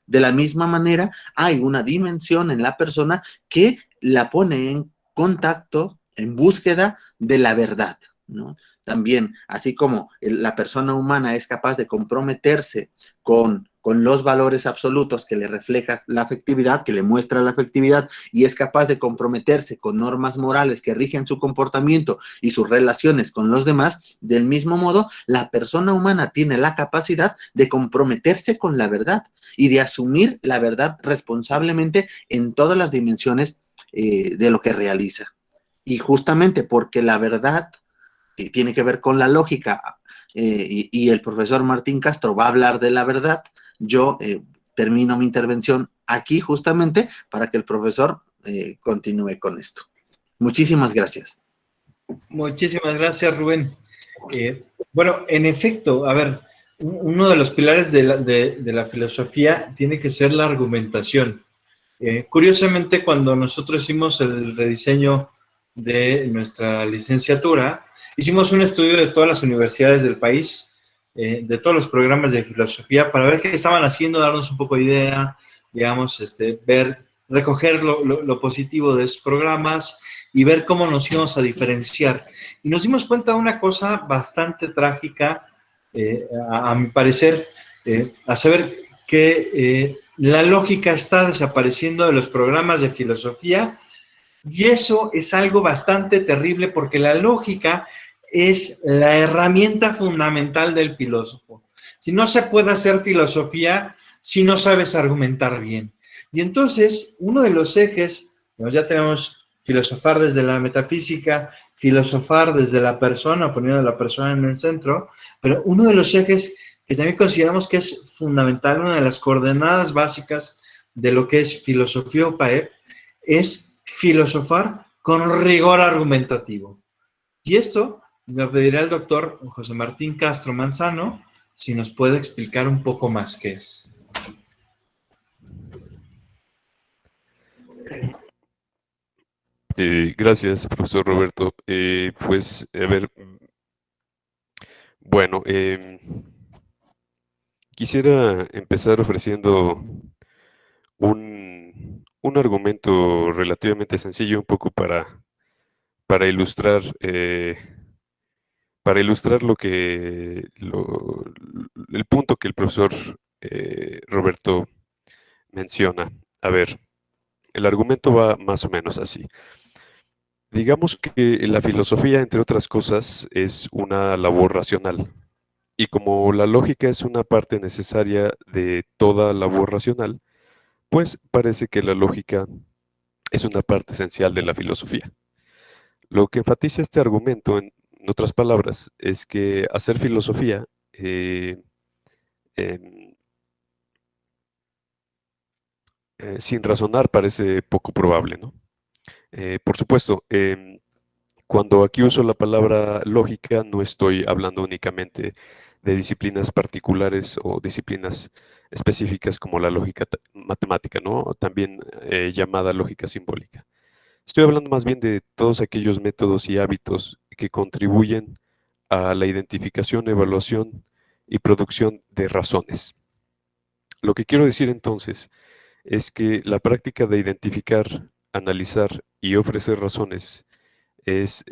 De la misma manera, hay una dimensión en la persona que la pone en contacto, en búsqueda de la verdad, ¿no? También, así como la persona humana es capaz de comprometerse con los valores absolutos que le refleja la afectividad, que le muestra la afectividad, y es capaz de comprometerse con normas morales que rigen su comportamiento y sus relaciones con los demás, del mismo modo, la persona humana tiene la capacidad de comprometerse con la verdad y de asumir la verdad responsablemente en todas las dimensiones de lo que realiza. Y justamente porque la verdad tiene que ver con la lógica, y el profesor Martín Castro va a hablar de la verdad, yo termino mi intervención aquí justamente para que el profesor continúe con esto. Muchísimas gracias. Muchísimas gracias, Rubén. Bueno, en efecto, a ver, uno de los pilares de la filosofía tiene que ser la argumentación. Curiosamente, cuando nosotros hicimos el rediseño de nuestra licenciatura, hicimos un estudio de todas las universidades del país, de todos los programas de filosofía, para ver qué estaban haciendo, darnos un poco de idea, digamos, ver, recoger lo positivo de esos programas y ver cómo nos íbamos a diferenciar. Y nos dimos cuenta de una cosa bastante trágica, a mi parecer, a saber que la lógica está desapareciendo de los programas de filosofía, y eso es algo bastante terrible porque la lógica es la herramienta fundamental del filósofo. Si no se puede hacer filosofía si no sabes argumentar bien. Y entonces, uno de los ejes, ya tenemos filosofar desde la metafísica, filosofar desde la persona, poniendo a la persona en el centro, pero uno de los ejes que también consideramos que es fundamental, una de las coordenadas básicas de lo que es filosofía o PAEP, es filosofar con rigor argumentativo. Y esto me pedirá el doctor José Martín Castro Manzano si nos puede explicar un poco más qué es. Gracias, profesor Roberto. Pues, a ver, bueno, quisiera empezar ofreciendo un argumento relativamente sencillo, un poco para ilustrar, el punto que el profesor Roberto menciona. A ver, el argumento va más o menos así. Digamos que la filosofía, entre otras cosas, es una labor racional. Y como la lógica es una parte necesaria de toda labor racional, pues parece que la lógica es una parte esencial de la filosofía. Lo que enfatiza este argumento, en otras palabras, es que hacer filosofía em, sin razonar parece poco probable, ¿no? Por supuesto, cuando aquí uso la palabra lógica, no estoy hablando únicamente de disciplinas particulares o disciplinas específicas como la lógica matemática, ¿no? También llamada lógica simbólica. Estoy hablando más bien de todos aquellos métodos y hábitos que contribuyen a la identificación, evaluación y producción de razones. Lo que quiero decir entonces es que la práctica de identificar, analizar y ofrecer razones es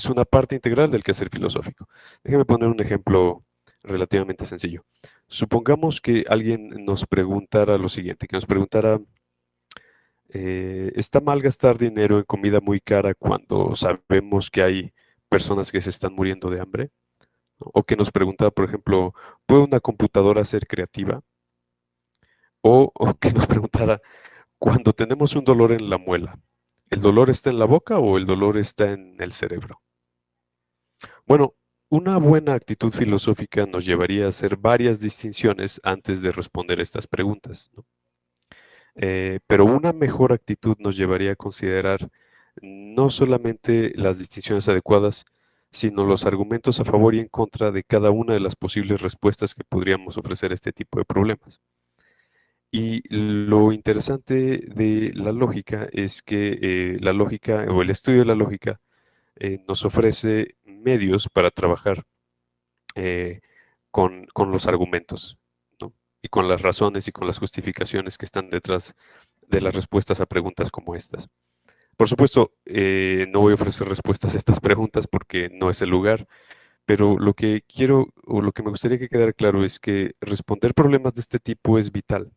una parte integral del quehacer filosófico. Déjeme poner un ejemplo relativamente sencillo. Supongamos que alguien nos preguntara lo siguiente, que nos preguntara, ¿está mal gastar dinero en comida muy cara cuando sabemos que hay personas que se están muriendo de hambre? O que nos preguntara, por ejemplo, ¿puede una computadora ser creativa? O que nos preguntara, cuando tenemos un dolor en la muela, ¿El dolor está en la boca o el dolor está en el cerebro? Bueno, una buena actitud filosófica nos llevaría a hacer varias distinciones antes de responder estas preguntas, ¿no? Pero una mejor actitud nos llevaría a considerar no solamente las distinciones adecuadas, sino los argumentos a favor y en contra de cada una de las posibles respuestas que podríamos ofrecer a este tipo de problemas. Y lo interesante de la lógica es que la lógica o el estudio de la lógica nos ofrece medios para trabajar con los argumentos, ¿no? Y con las razones y con las justificaciones que están detrás de las respuestas a preguntas como estas. Por supuesto, no voy a ofrecer respuestas a estas preguntas porque no es el lugar, pero lo que quiero o lo que me gustaría que quedara claro es que responder problemas de este tipo es vital.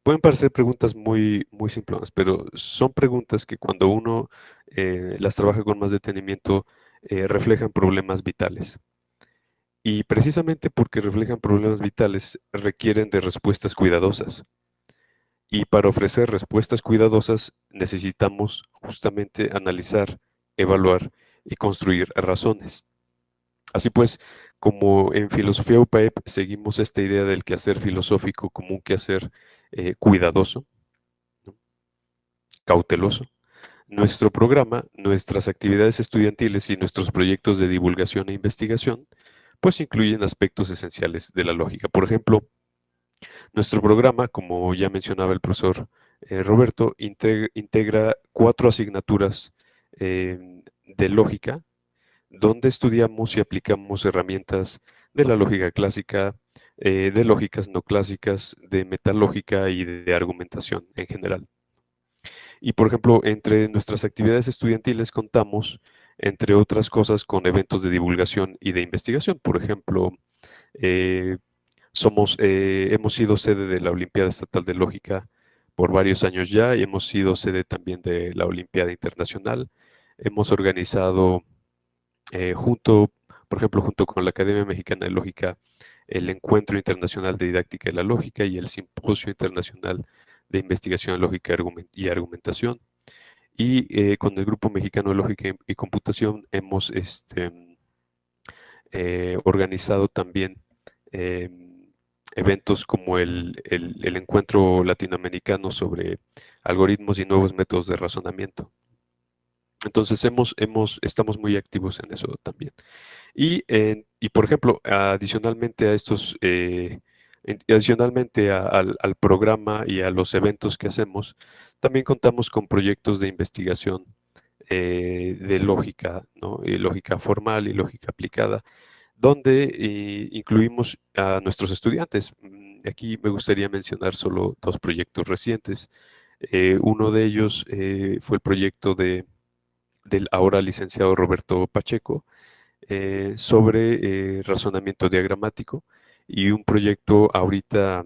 Pueden parecer preguntas muy simplonas, pero son preguntas que cuando uno las trabaja con más detenimiento, reflejan problemas vitales. Y precisamente porque reflejan problemas vitales, requieren de respuestas cuidadosas. Y para ofrecer respuestas cuidadosas necesitamos justamente analizar, evaluar y construir razones. Así pues, como en filosofía UPAEP seguimos esta idea del quehacer filosófico como un quehacer cuidadoso, ¿no? Cauteloso, nuestro programa, nuestras actividades estudiantiles y nuestros proyectos de divulgación e investigación, pues incluyen aspectos esenciales de la lógica. Por ejemplo, nuestro programa, como ya mencionaba el profesor Roberto, integra 4 asignaturas de lógica, donde estudiamos y aplicamos herramientas de la lógica clásica, de lógicas no clásicas, de metalógica y de argumentación en general. Y por ejemplo, entre nuestras actividades estudiantiles contamos, entre otras cosas, con eventos de divulgación y de investigación. Por ejemplo, eh, hemos sido sede de la Olimpiada Estatal de Lógica por varios años ya y hemos sido sede también de la Olimpiada Internacional. Hemos organizado por ejemplo, junto con la Academia Mexicana de Lógica, el Encuentro Internacional de Didáctica de la Lógica y el Simposio Internacional de Investigación en Lógica y Argumentación. Y con el Grupo Mexicano de Lógica y Computación hemos organizado también eventos como el Encuentro Latinoamericano sobre Algoritmos y Nuevos Métodos de Razonamiento. Entonces estamos muy activos en eso también. Y por ejemplo, adicionalmente a estos, adicionalmente al programa y a los eventos que hacemos, también contamos con proyectos de investigación de lógica, ¿no? Lógica formal y lógica aplicada, donde incluimos a nuestros estudiantes. Aquí me gustaría mencionar solo 2 proyectos recientes. Uno de ellos fue el proyecto del ahora licenciado Roberto Pacheco, sobre razonamiento diagramático, y un proyecto ahorita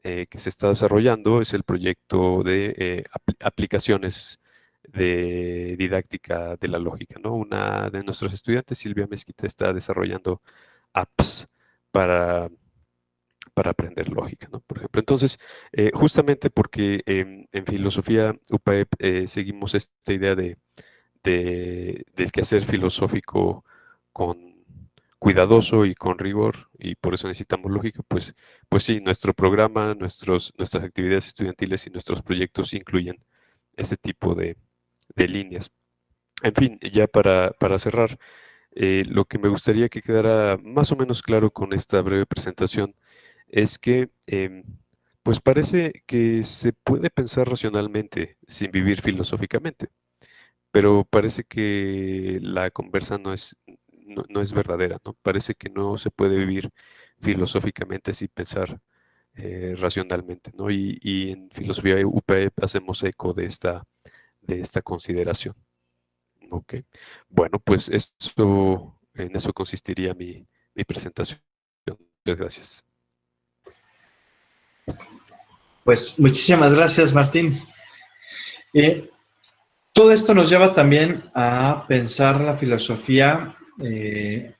que se está desarrollando es el proyecto de aplicaciones de didáctica de la lógica, ¿no? Una de nuestros estudiantes, Silvia Mezquita, está desarrollando apps para aprender lógica, ¿no? Por ejemplo, entonces, justamente porque en filosofía UPAEP seguimos esta idea del quehacer filosófico con cuidadoso y con rigor, y por eso necesitamos lógica, pues sí, nuestro programa, nuestras actividades estudiantiles y nuestros proyectos incluyen este tipo de líneas. En fin, ya para cerrar, lo que me gustaría que quedara más o menos claro con esta breve presentación es que pues parece que se puede pensar racionalmente sin vivir filosóficamente, pero parece que la conversa no es verdadera, ¿no? Parece que no se puede vivir filosóficamente sin pensar racionalmente, ¿no? Y en filosofía UPE hacemos eco de esta consideración. Ok. Bueno, pues en eso consistiría mi presentación. Muchas gracias. Pues muchísimas gracias, Martín. Todo esto nos lleva también a pensar la filosofía en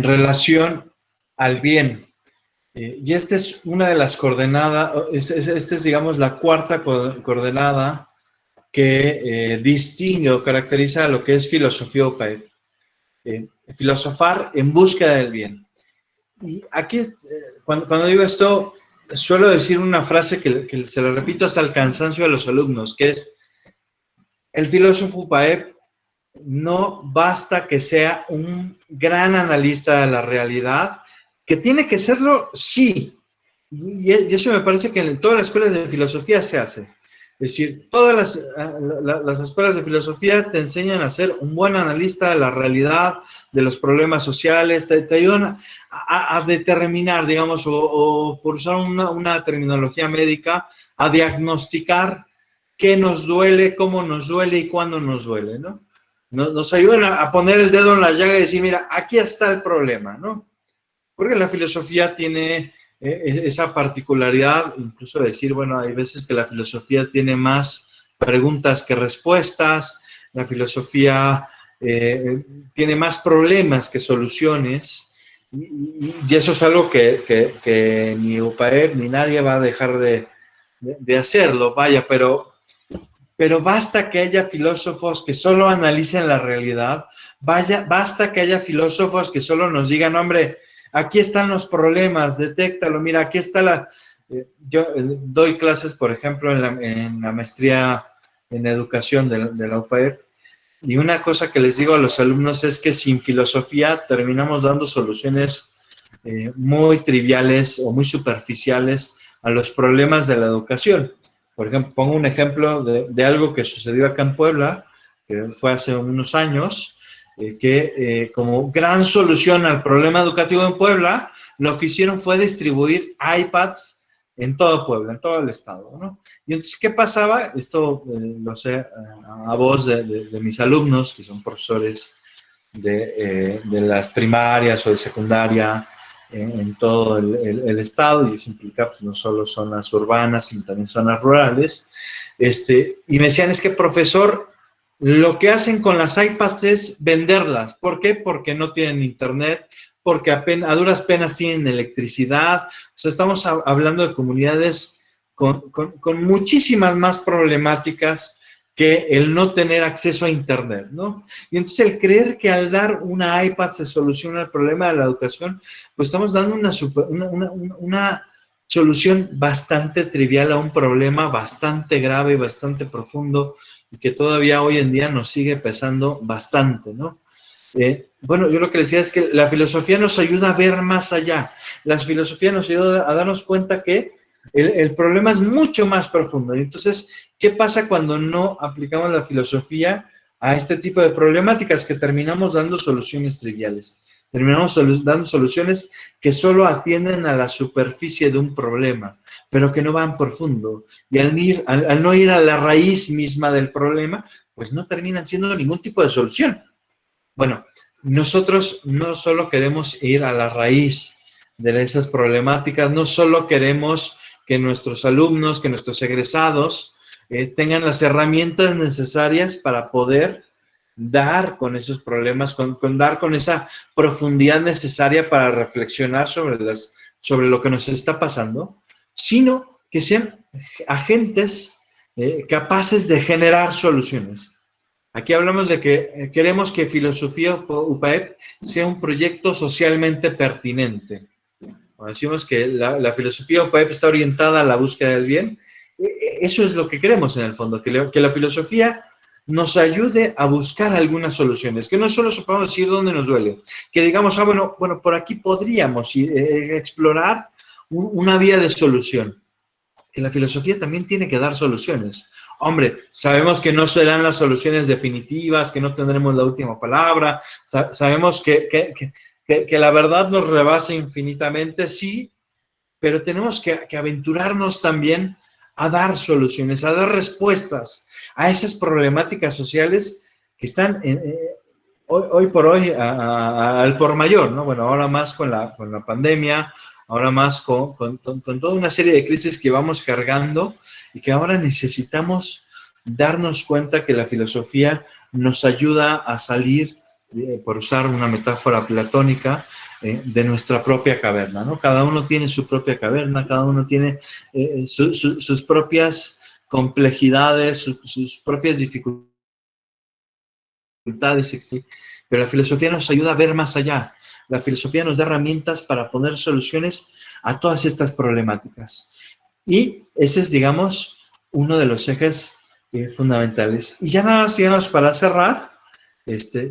relación al bien. Y esta es una de las coordenadas, esta es, digamos, la cuarta coordenada que distingue o caracteriza a lo que es filosofía UPAEP. Filosofar en búsqueda del bien. Y aquí, cuando digo esto, suelo decir una frase que se la repito hasta el cansancio a los alumnos, que es: el filósofo UPAEP no basta que sea un gran analista de la realidad, que tiene que serlo, sí. Y eso me parece que en todas las escuelas de filosofía se hace. Es decir, todas las escuelas de filosofía te enseñan a ser un buen analista de la realidad, de los problemas sociales, te ayudan a determinar, digamos, o por usar una terminología médica, a diagnosticar qué nos duele, cómo nos duele y cuándo nos duele, ¿no? Nos ayudan a poner el dedo en la llaga y decir, mira, aquí está el problema, ¿no? Porque la filosofía tiene esa particularidad, incluso decir, bueno, hay veces que la filosofía tiene más preguntas que respuestas, la filosofía tiene más problemas que soluciones, y eso es algo que ni UPAEP ni nadie va a dejar de hacerlo, vaya, pero basta que haya filósofos que solo analicen la realidad, basta que haya filósofos que solo nos digan, hombre, aquí están los problemas, detéctalo, mira, aquí está la... yo doy clases, por ejemplo, en la maestría en educación de la UPAEP, y una cosa que les digo a los alumnos es que sin filosofía terminamos dando soluciones muy triviales o muy superficiales a los problemas de la educación. Por ejemplo, pongo un ejemplo de algo que sucedió acá en Puebla, que fue hace unos años, que como gran solución al problema educativo en Puebla, lo que hicieron fue distribuir iPads en todo Puebla, en todo el estado, ¿no? Y entonces, ¿qué pasaba? Esto lo sé a voz de mis alumnos, que son profesores de las primarias o de secundaria en todo el estado, y eso implica pues, no solo zonas urbanas, sino también zonas rurales. Y me decían, es que, profesor, lo que hacen con las iPads es venderlas. ¿Por qué? Porque no tienen internet, porque a duras penas tienen electricidad. O sea, estamos hablando de comunidades con muchísimas más problemáticas que el no tener acceso a internet, ¿no? Y entonces el creer que al dar una iPad se soluciona el problema de la educación, pues estamos dando una solución bastante trivial a un problema bastante grave, bastante profundo, y que todavía hoy en día nos sigue pesando bastante, ¿no? Bueno, yo lo que les decía es que la filosofía nos ayuda a ver más allá. La filosofía nos ayuda a darnos cuenta que el problema es mucho más profundo. Y entonces, ¿qué pasa cuando no aplicamos la filosofía a este tipo de problemáticas? Que terminamos dando soluciones triviales. Terminamos dando soluciones que solo atienden a la superficie de un problema, pero que no van profundo. Y al no ir a la raíz misma del problema, pues no terminan siendo ningún tipo de solución. Bueno, nosotros no solo queremos ir a la raíz de esas problemáticas, no solo queremos que nuestros alumnos, que nuestros egresados tengan las herramientas necesarias para poder dar con esos problemas, dar con esa profundidad necesaria para reflexionar sobre lo que nos está pasando, sino que sean agentes capaces de generar soluciones. Aquí hablamos de que queremos que Filosofía UPAEP sea un proyecto socialmente pertinente. Cuando decimos que la filosofía UPAEP está orientada a la búsqueda del bien, eso es lo que queremos en el fondo, que la filosofía nos ayude a buscar algunas soluciones, que no solo sepamos decir dónde nos duele, que digamos, bueno, por aquí podríamos explorar una vía de solución. Que la filosofía también tiene que dar soluciones. Hombre, sabemos que no serán las soluciones definitivas, que no tendremos la última palabra, sabemos que la verdad nos rebasa infinitamente, sí, pero tenemos que aventurarnos también a dar soluciones, a dar respuestas a esas problemáticas sociales que están hoy por hoy al por mayor, ¿no? Bueno, ahora más con la pandemia, ahora más con toda una serie de crisis que vamos cargando y que ahora necesitamos darnos cuenta que la filosofía nos ayuda a salir, por usar una metáfora platónica, de nuestra propia caverna, ¿no? Cada uno tiene su propia caverna, cada uno tiene sus propias complejidades, sus propias dificultades, pero la filosofía nos ayuda a ver más allá. La filosofía nos da herramientas para poner soluciones a todas estas problemáticas. Y ese es, digamos, uno de los ejes fundamentales. Y ya nada más, digamos, para cerrar,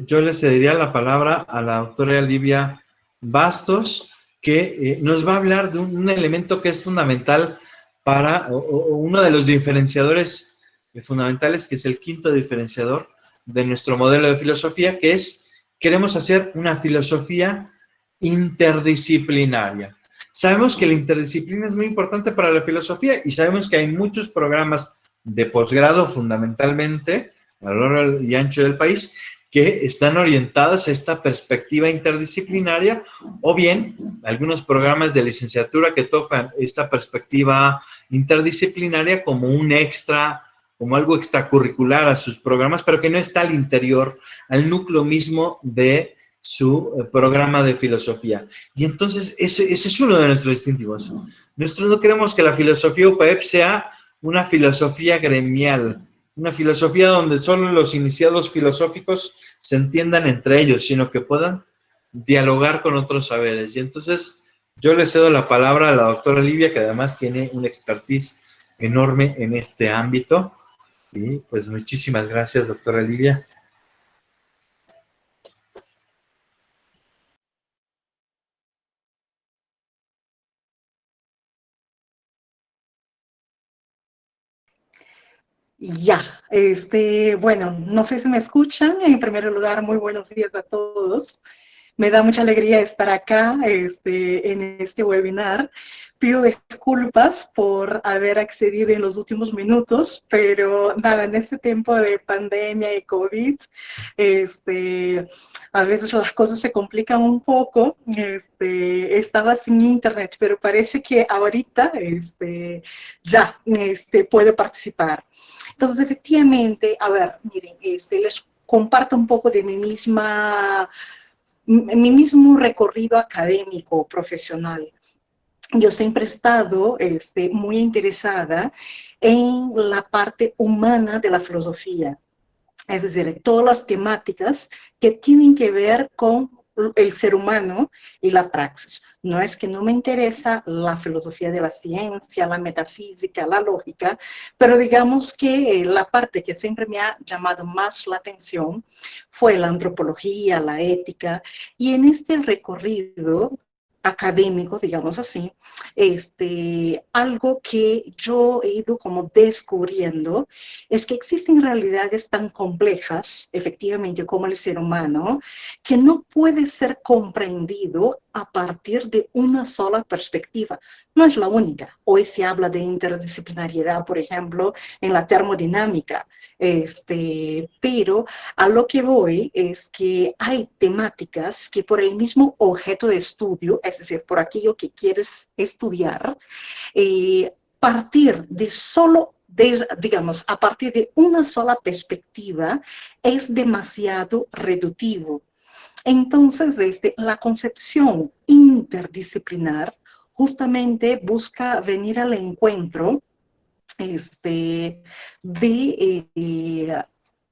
yo le cedería la palabra a la doctora Livia Bastos, que nos va a hablar de un elemento que es fundamental para, o uno de los diferenciadores fundamentales, que es el quinto diferenciador de nuestro modelo de filosofía, que es, queremos hacer una filosofía interdisciplinaria. Sabemos que la interdisciplina es muy importante para la filosofía y sabemos que hay muchos programas de posgrado, fundamentalmente, a lo largo y ancho del país, que están orientadas a esta perspectiva interdisciplinaria, o bien algunos programas de licenciatura que tocan esta perspectiva interdisciplinaria como un extra, como algo extracurricular a sus programas, pero que no está al interior, al núcleo mismo de su programa de filosofía. Y entonces ese es uno de nuestros distintivos. Nosotros no queremos que la filosofía UPAEP sea una filosofía gremial, una filosofía donde solo los iniciados filosóficos se entiendan entre ellos, sino que puedan dialogar con otros saberes. Y entonces yo le cedo la palabra a la doctora Livia, que además tiene una expertise enorme en este ámbito. Y pues muchísimas gracias, doctora Livia. Ya, bueno, no sé si me escuchan. En primer lugar, muy buenos días a todos. Me da mucha alegría estar acá en este webinar. Pido disculpas por haber accedido en los últimos minutos, pero nada, en este tiempo de pandemia y COVID, a veces las cosas se complican un poco. Estaba sin internet, pero parece que ahorita ya puede participar. Entonces, efectivamente, a ver, miren, les comparto un poco de mi mismo recorrido académico, profesional. Yo siempre he estado muy interesada en la parte humana de la filosofía, es decir, todas las temáticas que tienen que ver con el ser humano y la praxis. No es que no me interesa la filosofía de la ciencia, la metafísica, la lógica, pero digamos que la parte que siempre me ha llamado más la atención fue la antropología, la ética, y en este recorrido académico, digamos así, algo que yo he ido como descubriendo es que existen realidades tan complejas, efectivamente, como el ser humano, que no puede ser comprendido a partir de una sola perspectiva. No es la única. Hoy se habla de interdisciplinariedad, por ejemplo, en la termodinámica, pero a lo que voy es que hay temáticas que por el mismo objeto de estudio, es decir, por aquello que quieres estudiar, partir de solo, digamos, a partir de una sola perspectiva es demasiado reductivo. Entonces, la concepción interdisciplinar justamente busca venir al encuentro de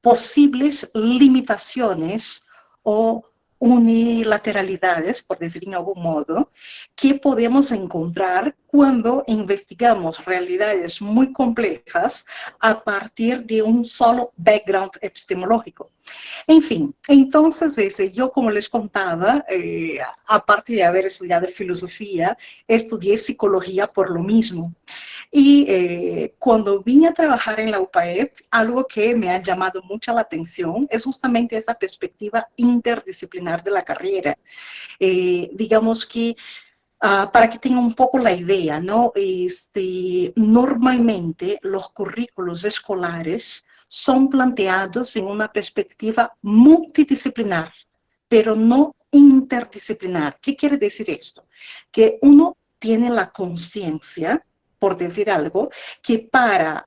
posibles limitaciones o unilateralidades, por decir de algún modo, que podemos encontrar cuando investigamos realidades muy complejas a partir de un solo background epistemológico. En fin, entonces yo, como les contaba, aparte de haber estudiado filosofía, estudié psicología por lo mismo. Y cuando vine a trabajar en la UPAEP, algo que me ha llamado mucho la atención es justamente esa perspectiva interdisciplinar de la carrera. Digamos que, para que tengan un poco la idea, ¿no? Normalmente los currículos escolares son planteados en una perspectiva multidisciplinar, pero no interdisciplinar. ¿Qué quiere decir esto? Que uno tiene la conciencia, por decir algo, que para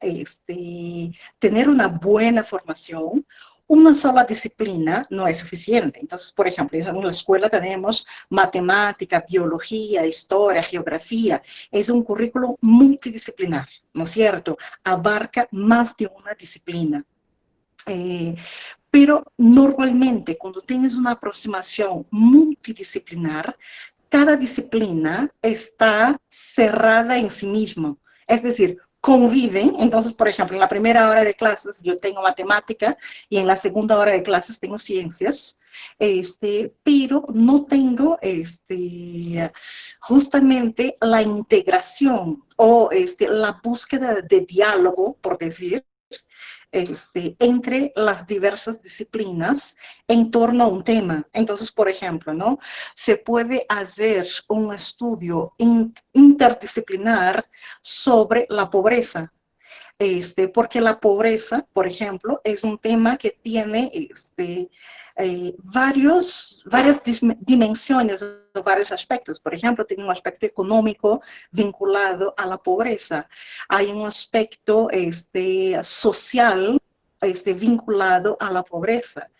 tener una buena formación, una sola disciplina no es suficiente. Entonces, por ejemplo, en la escuela tenemos matemática, biología, historia, geografía. Es un currículo multidisciplinar, ¿no es cierto? Abarca más de una disciplina. Pero normalmente cuando tienes una aproximación multidisciplinar, cada disciplina está cerrada en sí misma. Es decir, conviven. Entonces, por ejemplo, en la primera hora de clases yo tengo matemática y en la segunda hora de clases tengo ciencias, pero no tengo justamente la integración o la búsqueda de diálogo, por decir, entre las diversas disciplinas en torno a un tema. Entonces, por ejemplo, ¿no? Se puede hacer un estudio interdisciplinar sobre la pobreza. Porque la pobreza, por ejemplo, es un tema que tiene varias dimensiones, varios aspectos. Por ejemplo, tiene un aspecto económico vinculado a la pobreza. Hay un aspecto social vinculado a la pobreza.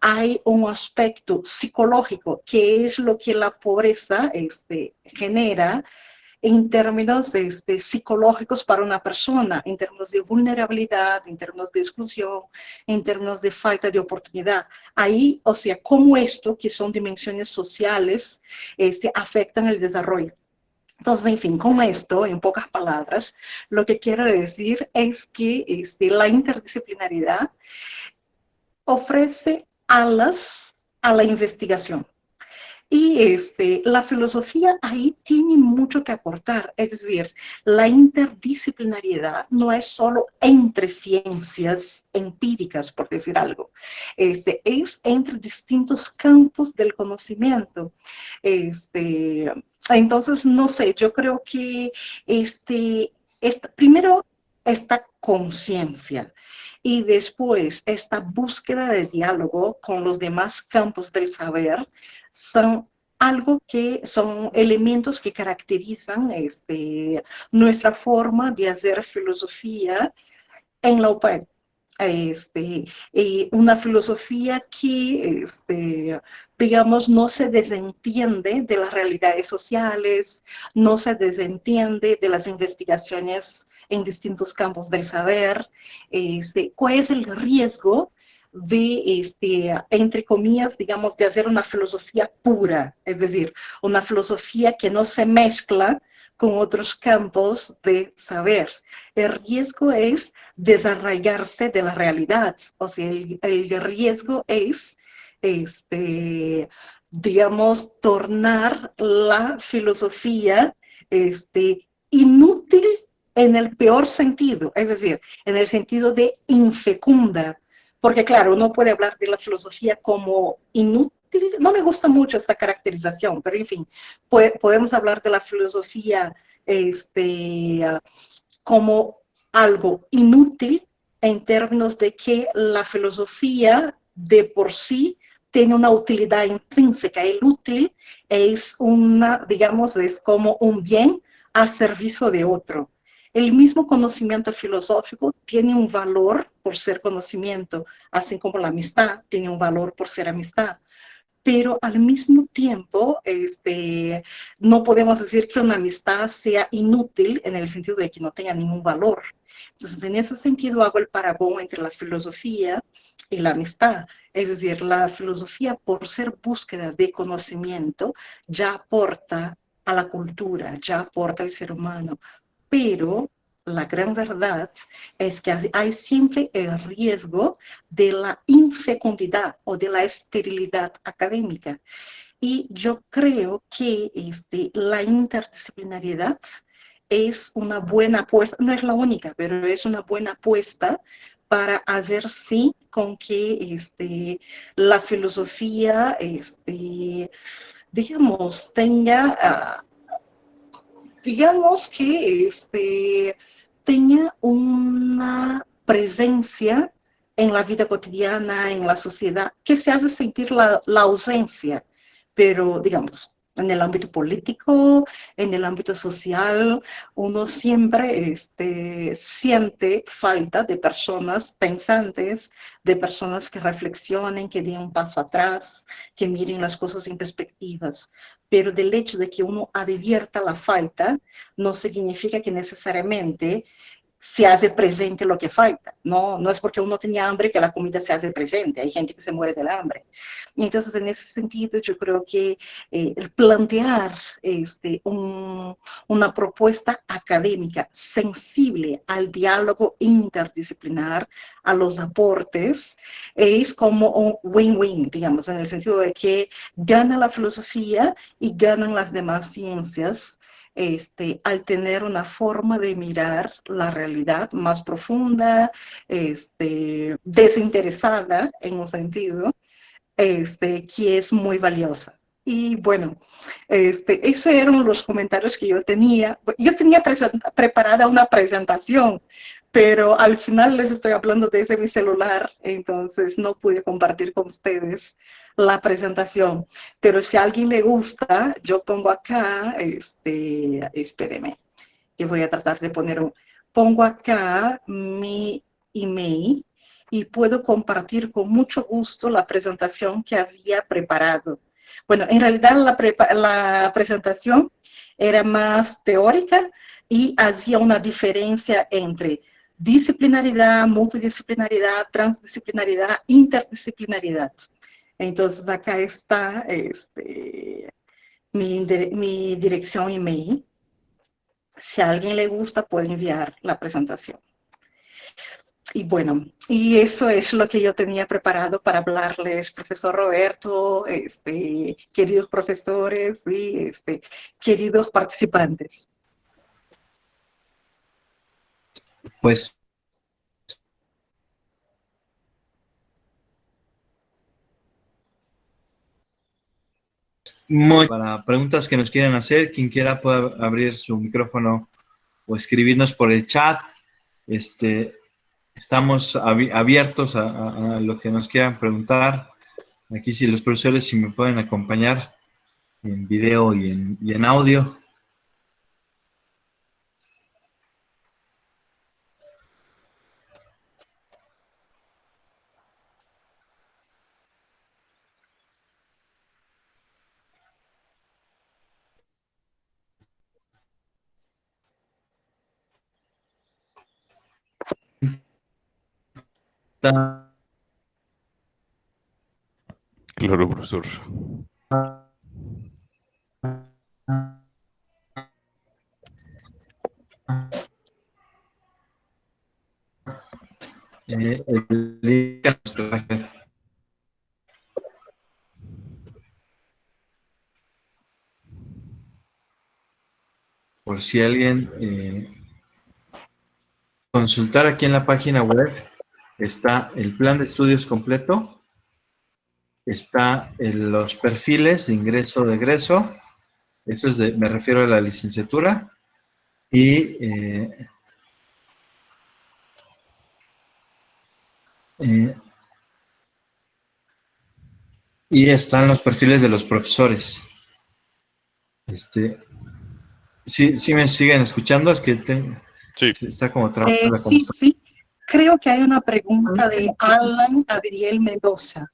Hay un aspecto psicológico, que es lo que la pobreza genera en términos psicológicos para una persona, en términos de vulnerabilidad, en términos de exclusión, en términos de falta de oportunidad. Ahí, o sea, cómo esto, que son dimensiones sociales, afectan el desarrollo. Entonces, en fin, con esto, en pocas palabras, lo que quiero decir es que la interdisciplinaridad ofrece alas a la investigación. Y la filosofía ahí tiene mucho que aportar, es decir, la interdisciplinariedad no es solo entre ciencias empíricas, por decir algo, es entre distintos campos del conocimiento. Entonces, no sé, yo creo que primero esta conciencia y después esta búsqueda de diálogo con los demás campos del saber son algo que son elementos que caracterizan nuestra forma de hacer filosofía en la UPAD. Una filosofía que, digamos, no se desentiende de las realidades sociales, no se desentiende de las investigaciones en distintos campos del saber. ¿Cuál es el riesgo de, entre comillas, digamos, de hacer una filosofía pura? Es decir, una filosofía que no se mezcla con otros campos de saber. El riesgo es desarraigarse de la realidad. O sea, el riesgo es, digamos, tornar la filosofía inútil en el peor sentido, es decir, en el sentido de infecunda. Porque claro, uno puede hablar de la filosofía como inútil. No me gusta mucho esta caracterización, pero en fin, podemos hablar de la filosofía como algo inútil en términos de que la filosofía de por sí tiene una utilidad intrínseca. El útil es digamos, es como un bien a servicio de otro. El mismo conocimiento filosófico tiene un valor por ser conocimiento, así como la amistad tiene un valor por ser amistad. Pero al mismo tiempo, no podemos decir que una amistad sea inútil en el sentido de que no tenga ningún valor. Entonces, en ese sentido hago el paragón entre la filosofía y la amistad. Es decir, la filosofía, por ser búsqueda de conocimiento, ya aporta a la cultura, ya aporta al ser humano, pero la gran verdad es que hay siempre el riesgo de la infecundidad o de la esterilidad académica. Y yo creo que la interdisciplinariedad es una buena apuesta, no es la única, pero es una buena apuesta para hacer sí con que la filosofía, digamos, tenga... digamos que tenga una presencia en la vida cotidiana, en la sociedad, que se hace sentir la ausencia, pero digamos, En el ámbito político, en el ámbito social, uno siempre siente falta de personas pensantes, de personas que reflexionen, que den un paso atrás, que miren las cosas en perspectivas. Pero del hecho de que uno advierta la falta, no significa que necesariamente se hace presente lo que falta. No, no es porque uno tenía hambre que la comida se hace presente. Hay gente que se muere del hambre. Entonces, en ese sentido, yo creo que el plantear una propuesta académica sensible al diálogo interdisciplinar, a los aportes, es como un win-win, digamos, en el sentido de que gana la filosofía y ganan las demás ciencias, al tener una forma de mirar la realidad más profunda, desinteresada en un sentido, que es muy valiosa. Y bueno, esos eran los comentarios que yo tenía. Yo tenía preparada una presentación, pero al final les estoy hablando desde mi celular, entonces no pude compartir con ustedes la presentación. Pero si a alguien le gusta, yo pongo acá, espéreme, que voy a tratar de pongo acá mi email y puedo compartir con mucho gusto la presentación que había preparado. Bueno, en realidad la presentación era más teórica y hacía una diferencia entre disciplinaridad, multidisciplinaridad, transdisciplinaridad, interdisciplinaridad. Entonces acá está mi dirección email. Si a alguien le gusta, puede enviar la presentación. Y bueno, y eso es lo que yo tenía preparado para hablarles, profesor Roberto, queridos profesores y queridos participantes. Pues para preguntas que nos quieran hacer, quien quiera puede abrir su micrófono o escribirnos por el chat. Estamos abiertos a lo que nos quieran preguntar. Aquí si los profesores si me pueden acompañar en video y en audio. Claro, profesor. El link a nuestra página. Por si alguien consultar aquí en la página web, está el plan de estudios completo, está en los perfiles de ingreso de egreso, eso es me refiero a la licenciatura, y están los perfiles de los profesores. ¿Sí me siguen escuchando? Es que sí. Está como trabajando la computadora. Sí. Creo que hay una pregunta de Alan Adriel Mendoza.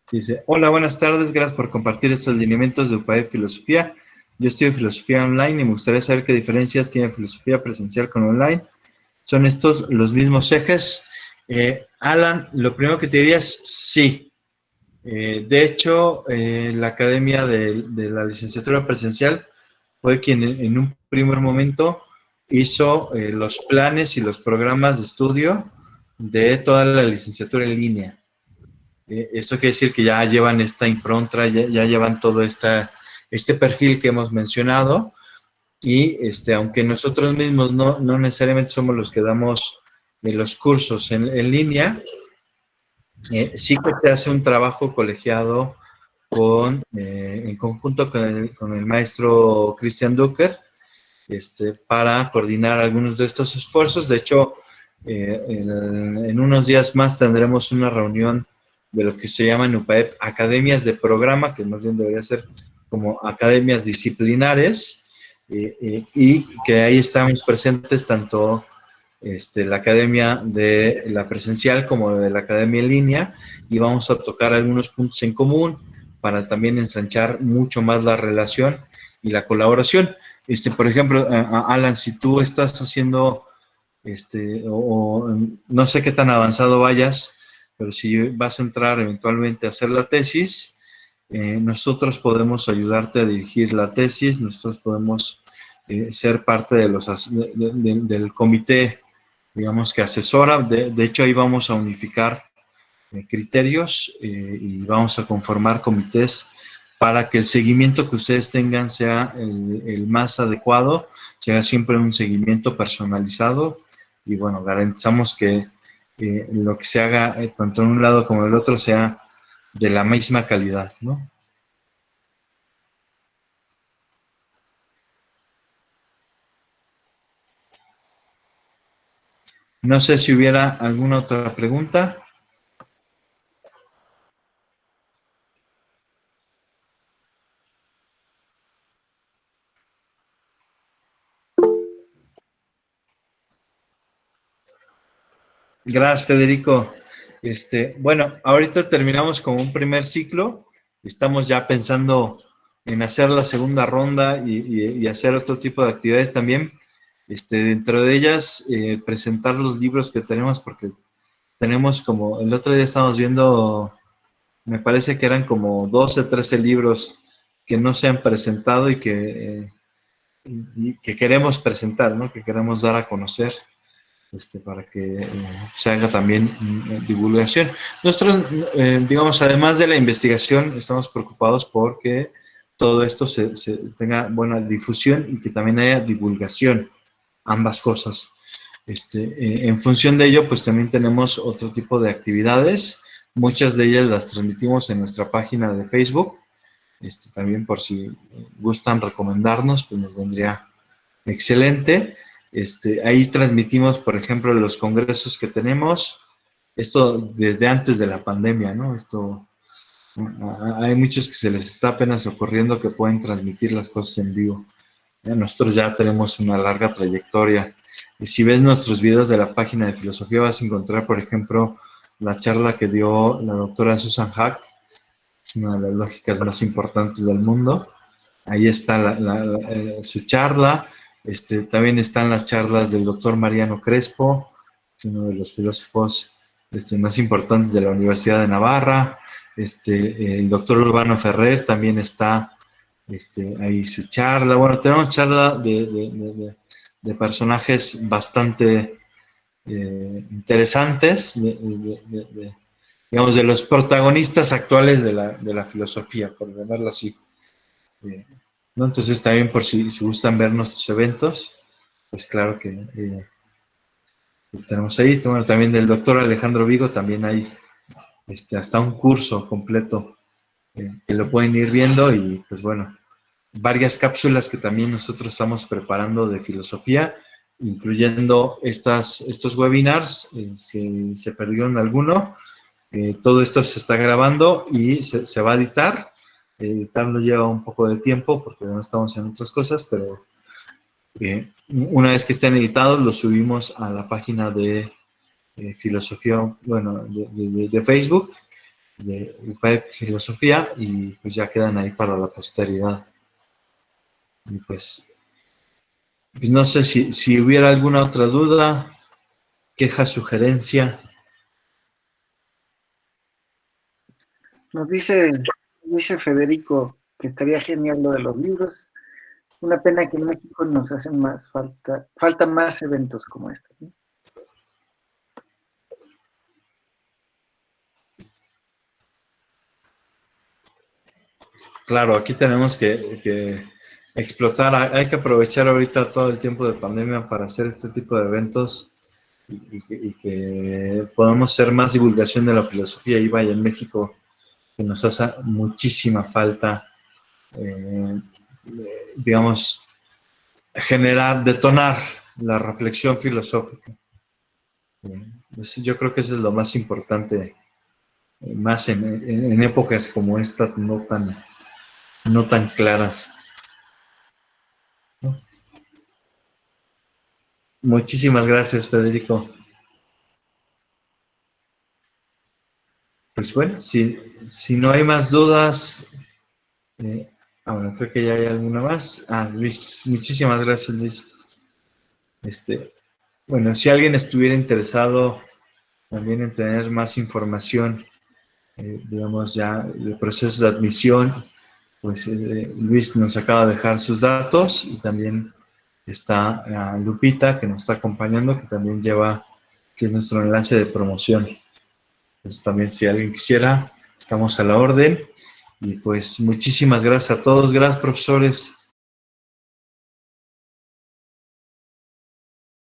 Dice, hola, buenas tardes, gracias por compartir estos lineamientos de UPAEP Filosofía. Yo estudio Filosofía Online y me gustaría saber qué diferencias tiene Filosofía presencial con online. ¿Son estos los mismos ejes? Alan, lo primero que te diría es sí. De hecho, la Academia de la Licenciatura Presencial fue quien en un primer momento hizo los planes y los programas de estudio de toda la licenciatura en línea. Esto quiere decir que ya llevan esta impronta, ya llevan todo este perfil que hemos mencionado y aunque nosotros mismos no necesariamente somos los que damos los cursos en línea, sí que se hace un trabajo colegiado en conjunto con el maestro Christian Ducker para coordinar algunos de estos esfuerzos. De hecho, en unos días más tendremos una reunión de lo que se llaman UPAEP Academias de Programa, que más bien debería ser como academias disciplinares, y que ahí estamos presentes tanto la academia de la presencial como de la academia en línea, y vamos a tocar algunos puntos en común para también ensanchar mucho más la relación y la colaboración. Por ejemplo, Alan, si tú estás haciendo, o no sé qué tan avanzado vayas, pero si vas a entrar eventualmente a hacer la tesis, nosotros podemos ayudarte a dirigir la tesis, nosotros podemos ser parte de del comité, digamos, que asesora. De hecho, ahí vamos a unificar criterios y vamos a conformar comités para que el seguimiento que ustedes tengan sea el más adecuado, sea siempre un seguimiento personalizado, y bueno, garantizamos que lo que se haga tanto en un lado como en el otro sea de la misma calidad, ¿no? No sé si hubiera alguna otra pregunta. Gracias, Federico. Bueno, ahorita terminamos con un primer ciclo. Estamos ya pensando en hacer la segunda ronda y hacer otro tipo de actividades también. Dentro de ellas, presentar los libros que tenemos, porque tenemos como, el otro día estábamos viendo, me parece que eran como 12, 13 libros que no se han presentado y que queremos presentar, ¿no? Que queremos dar a conocer. Para que se haga también divulgación. Nosotros, digamos, además de la investigación, estamos preocupados porque todo esto tenga buena difusión y que también haya divulgación, ambas cosas. En función de ello, pues también tenemos otro tipo de actividades. Muchas de ellas las transmitimos en nuestra página de Facebook. También por si gustan recomendarnos, pues nos vendría excelente. Ahí transmitimos, por ejemplo, los congresos que tenemos, esto desde antes de la pandemia, ¿no? Hay muchos que se les está apenas ocurriendo que pueden transmitir las cosas en vivo. Nosotros ya tenemos una larga trayectoria. Y si ves nuestros videos de la página de filosofía, vas a encontrar, por ejemplo, la charla que dio la doctora Susan Hack, es una de las lógicas más importantes del mundo. Ahí está su charla. También están las charlas del doctor Mariano Crespo, que es uno de los filósofos más importantes de la Universidad de Navarra. El doctor Urbano Ferrer también está ahí su charla. Bueno, tenemos charla de personajes bastante interesantes, digamos, de los protagonistas actuales de la filosofía, por llamarlo así. ¿No? Entonces también por si gustan ver nuestros eventos, pues claro que tenemos ahí. Bueno, también del doctor Alejandro Vigo también hay hasta un curso completo que lo pueden ir viendo, y pues bueno, varias cápsulas que también nosotros estamos preparando de filosofía, incluyendo estos webinars. Si se perdieron alguno, todo esto se está grabando y se va a editar. Editarlo lleva un poco de tiempo porque no estamos en otras cosas, pero una vez que estén editados, los subimos a la página de filosofía, bueno, de Facebook, de UPAEP Filosofía, y pues ya quedan ahí para la posteridad. Y pues no sé si hubiera alguna otra duda, queja, sugerencia. Nos dice Federico que estaría genial lo de los libros. Una pena que en México nos hacen faltan más eventos como este, ¿no? Claro, aquí tenemos que explotar, hay que aprovechar ahorita todo el tiempo de pandemia para hacer este tipo de eventos, y que podamos hacer más divulgación de la filosofía. Y vaya, en México, que nos hace muchísima falta, digamos, detonar la reflexión filosófica. Yo creo que eso es lo más importante, más en épocas como esta, no tan no tan claras. Muchísimas gracias, Federico. Pues bueno, si no hay más dudas, bueno, creo que ya hay alguna más. Luis, muchísimas gracias, Luis. Bueno, si alguien estuviera interesado también en tener más información, digamos ya, del proceso de admisión, pues Luis nos acaba de dejar sus datos y también está Lupita, que nos está acompañando, que también lleva, que es nuestro enlace de promoción. Entonces también si alguien quisiera, estamos a la orden. Y pues muchísimas gracias a todos. Gracias, profesores.